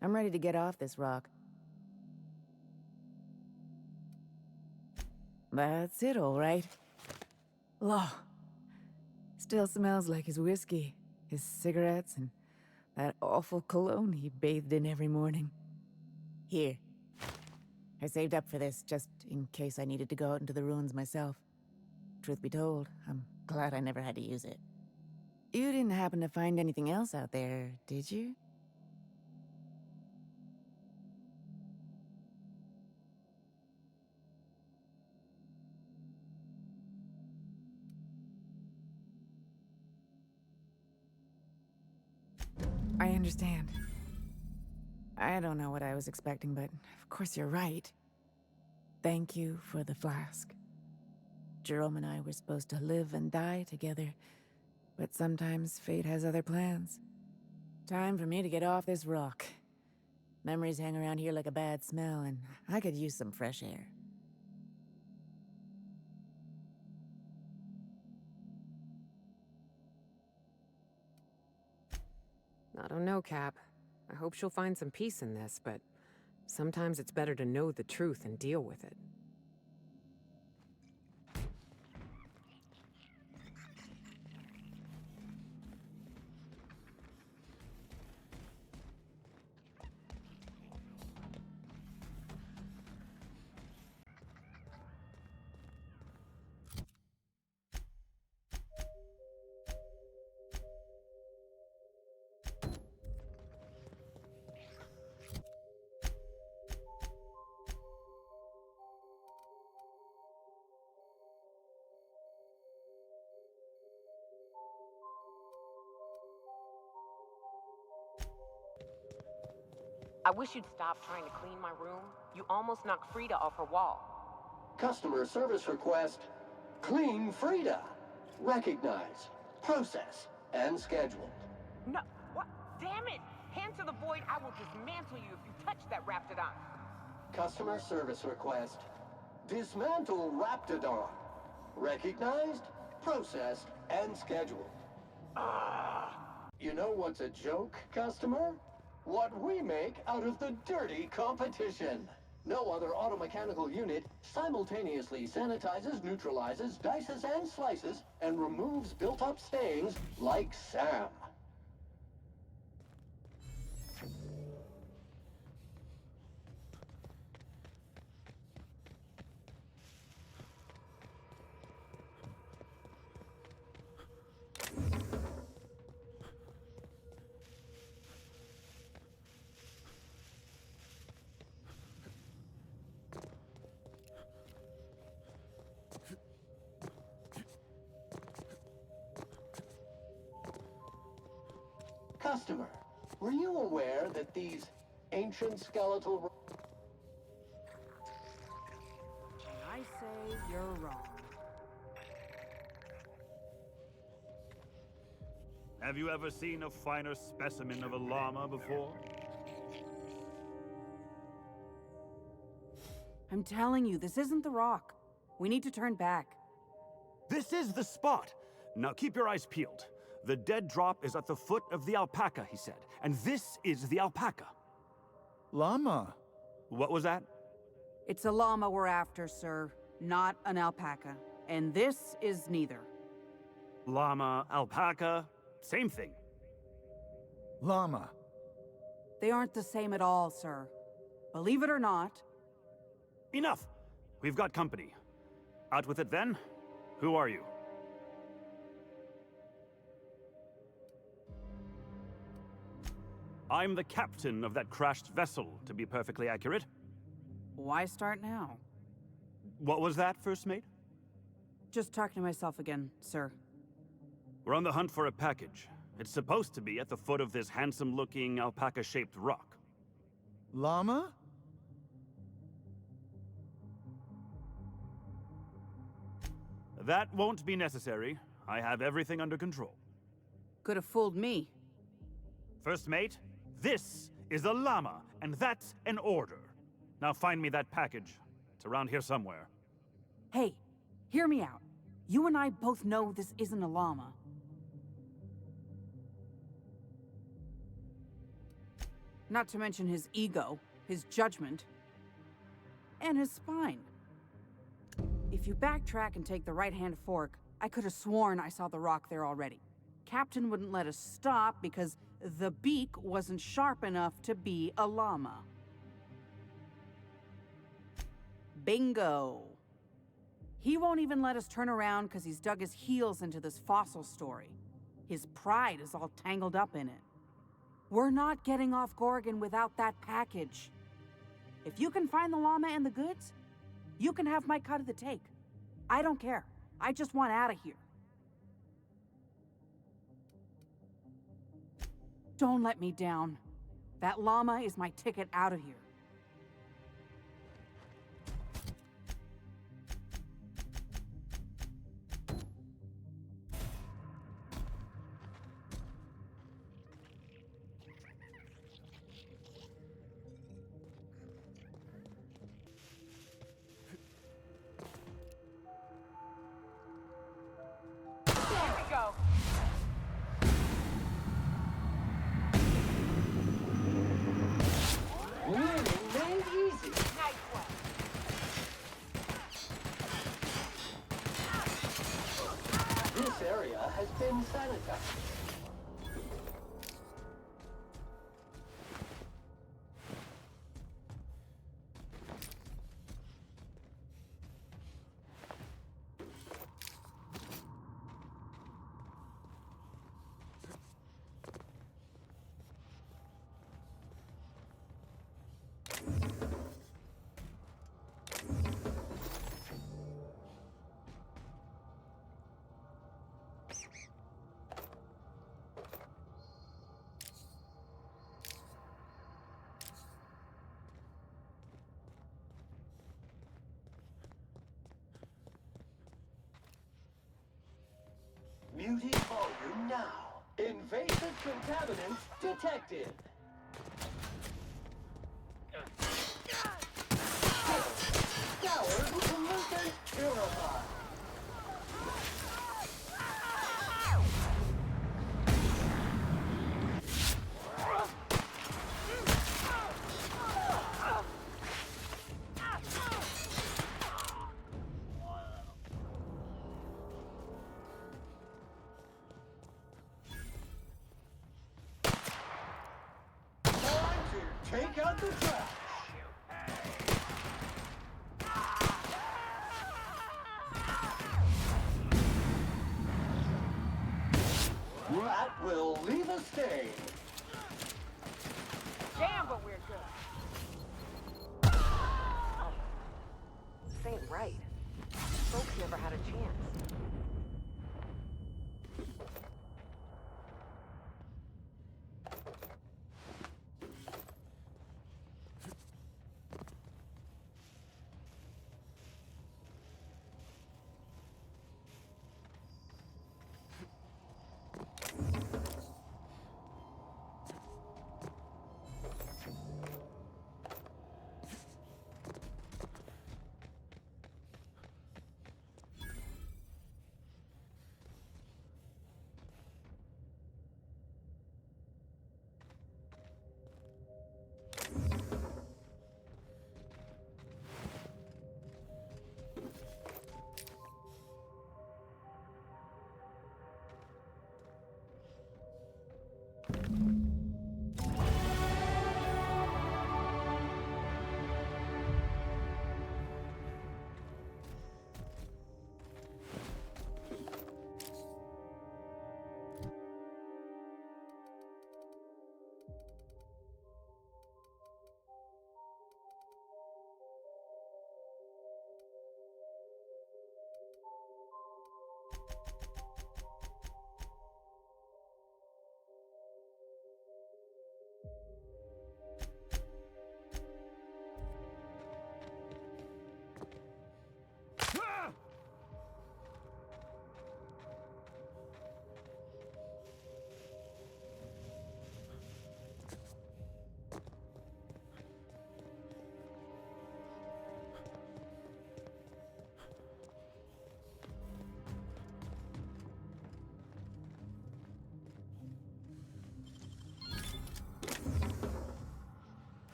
I'm ready to get off this rock. That's it, all right. Law. Still smells like his whiskey, his cigarettes, and that awful cologne he bathed in every morning. Here. I saved up for this, just in case I needed to go out into the ruins myself. Truth be told, I'm glad I never had to use it. You didn't happen to find anything else out there, did you? I understand. I don't know what I was expecting, but of course you're right. Thank you for the flask. Jerome and I were supposed to live and die together, but sometimes fate has other plans. Time for me to get off this rock. Memories hang around here like a bad smell, and I could use some fresh air. I don't know, Cap. I hope she'll find some peace in this, but sometimes it's better to know the truth and deal with it. I wish you'd stop trying to clean my room. You almost knocked Frida off her wall. Customer service request. Clean Frida. Recognize, process, and schedule. No, what? Damn it! Hand to the void, I will dismantle you if you touch that Raptidon. Customer service request. Dismantle Raptidon. Recognized, processed, and scheduled. You know what's a joke, customer? What we make out of the dirty competition. No other automechanical unit simultaneously sanitizes, neutralizes, dices, and slices, and removes built-up stains like Sam. Customer, were you aware that these ancient skeletal... I say you're wrong. Have you ever seen a finer specimen of a llama before? I'm telling you, this isn't the rock. We need to turn back. This is the spot! Now keep your eyes peeled. The dead drop is at the foot of the alpaca, he said. And this is the alpaca. Llama? What was that? It's a llama we're after, sir, not an alpaca. And this is neither. Llama, alpaca, same thing. Llama. They aren't the same at all, sir. Believe it or not. Enough! We've got company. Out with it then? Who are you? I'm the captain of that crashed vessel, to be perfectly accurate. Why start now? What was that, First Mate? Just talking to myself again, sir. We're on the hunt for a package. It's supposed to be at the foot of this handsome-looking, alpaca-shaped rock. Llama? That won't be necessary. I have everything under control. Could have fooled me. First Mate, this is a llama, and that's an order. Now find me that package. It's around here somewhere. Hey, hear me out. You and I both know this isn't a llama. Not to mention his ego, his judgment, and his spine. If you backtrack and take the right-hand fork, I could have sworn I saw the rock there already. Captain wouldn't let us stop because the beak wasn't sharp enough to be a llama. Bingo. He won't even let us turn around because he's dug his heels into this fossil story. His pride is all tangled up in it. We're not getting off Gorgon without that package. If you can find the llama and the goods, you can have my cut of the take. I don't care. I just want out of here. Don't let me down. That llama is my ticket out of here. This area has been sanitized. Mutant volume now. Invasive contaminants detected. Scour pollutant purified. Take out the trash! That will leave a stain. Damn, but we're good. This ain't right. Folks never had a chance.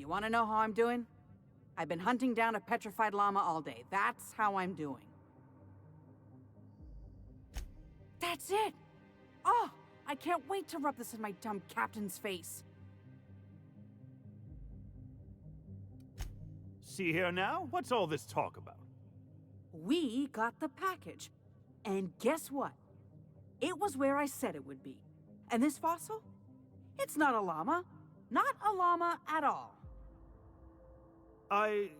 You want to know how I'm doing? I've been hunting down a petrified llama all day. That's how I'm doing. That's it! Oh, I can't wait to rub this in my dumb captain's face. See here now? What's all this talk about? We got the package. And guess what? It was where I said it would be. And this fossil? It's not a llama. Not a llama at all. I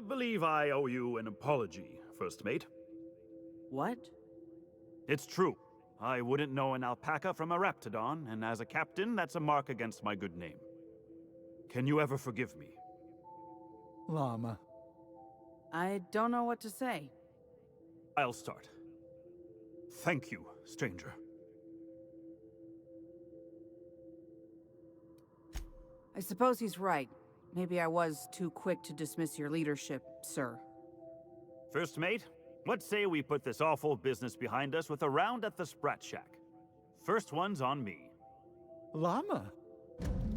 believe I owe you an apology, First Mate. What? It's true. I wouldn't know an alpaca from a raptidon, and as a captain, that's a mark against my good name. Can you ever forgive me? Llama. I don't know what to say. I'll start. Thank you, stranger. I suppose he's right. Maybe I was too quick to dismiss your leadership, sir. First Mate, let's say we put this awful business behind us with a round at the Sprat Shack. First one's on me. Llama?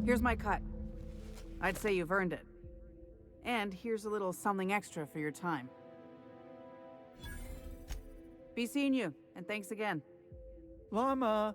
Here's my cut. I'd say you've earned it. And here's a little something extra for your time. Be seeing you, and thanks again. Llama!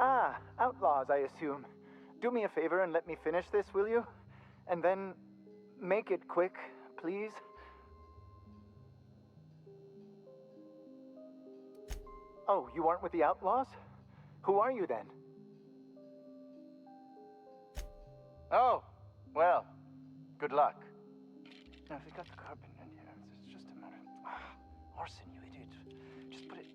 Ah, outlaws, I assume. Do me a favor and let me finish this, will you? And then make it quick, please. Oh, you aren't with the outlaws? Who are you then? Oh, well, good luck. Now, if you got the carbon in here, it's just a matter of... Orson, you idiot. Just put it...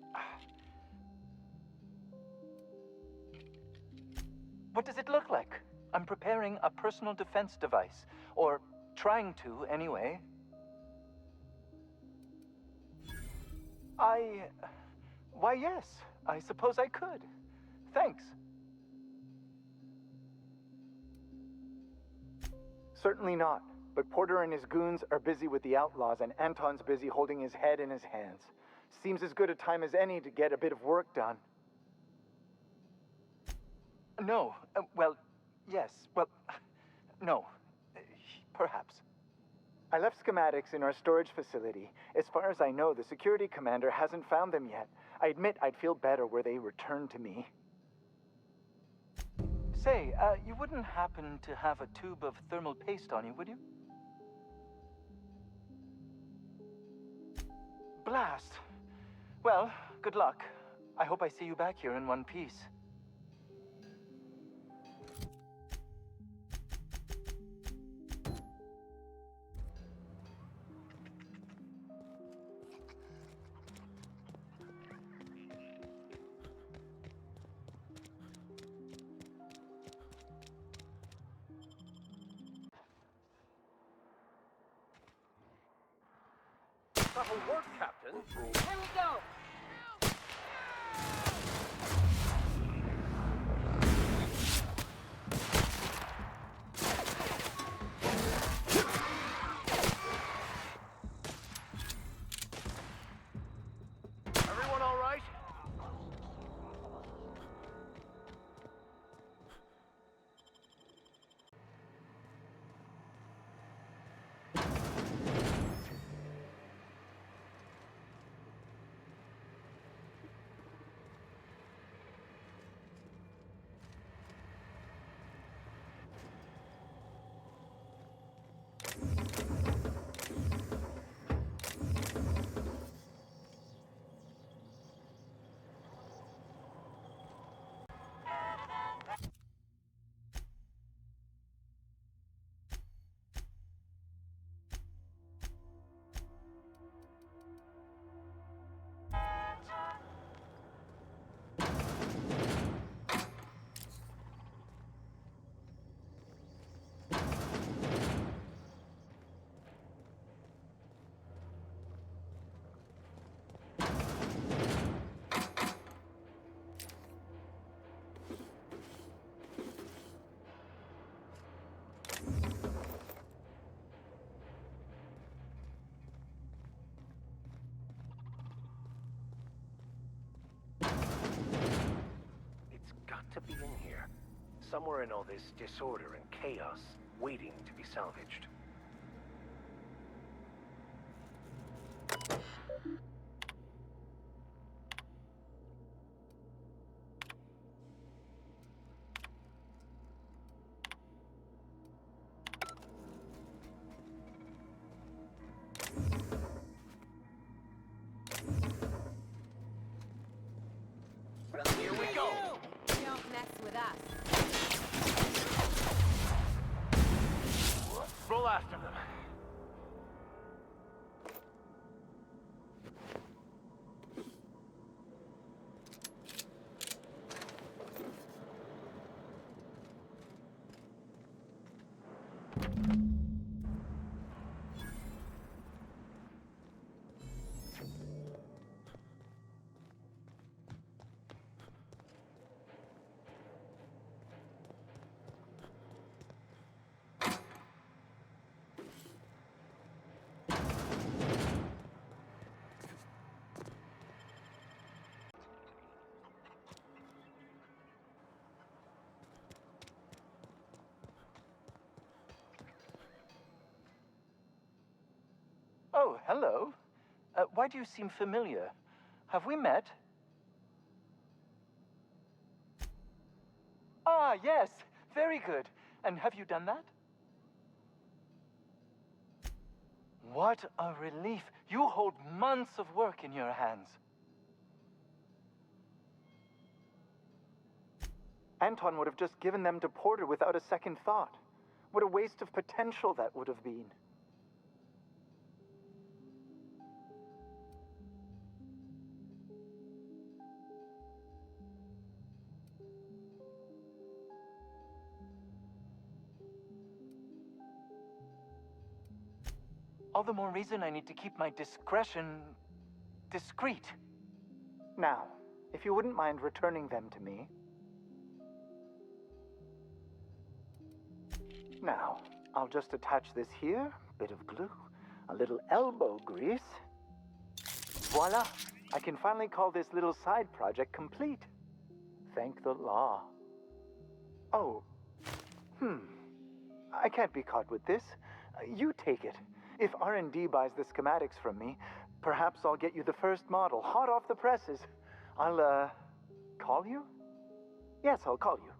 What does it look like? I'm preparing a personal defense device. Or trying to, anyway. Why, yes. I suppose I could. Thanks. Certainly not. But Porter and his goons are busy with the outlaws, and Anton's busy holding his head in his hands. Seems as good a time as any to get a bit of work done. No. Well, yes. Well, no. Perhaps. I left schematics in our storage facility. As far as I know, the security commander hasn't found them yet. I admit I'd feel better were they returned to me. Say, you wouldn't happen to have a tube of thermal paste on you, would you? Blast. Well, good luck. I hope I see you back here in one piece. That'll work, Captain. Here we go! somewhere in all this disorder and chaos, waiting to be salvaged. Here we go! Don't mess with us. Roll after them. Oh, hello. Why do you seem familiar? Have we met? Ah, yes. Very good. And have you done that? What a relief. You hold months of work in your hands. Anton would have just given them to Porter without a second thought. What a waste of potential that would have been. All the more reason I need to keep my discretion discreet. Now, if you wouldn't mind returning them to me. Now, I'll just attach this here, bit of glue, a little elbow grease. Voila! I can finally call this little side project complete. Thank the law. Oh. I can't be caught with this. You take it. If R&D buys the schematics from me, perhaps I'll get you the first model, hot off the presses. I'll, call you? Yes, I'll call you.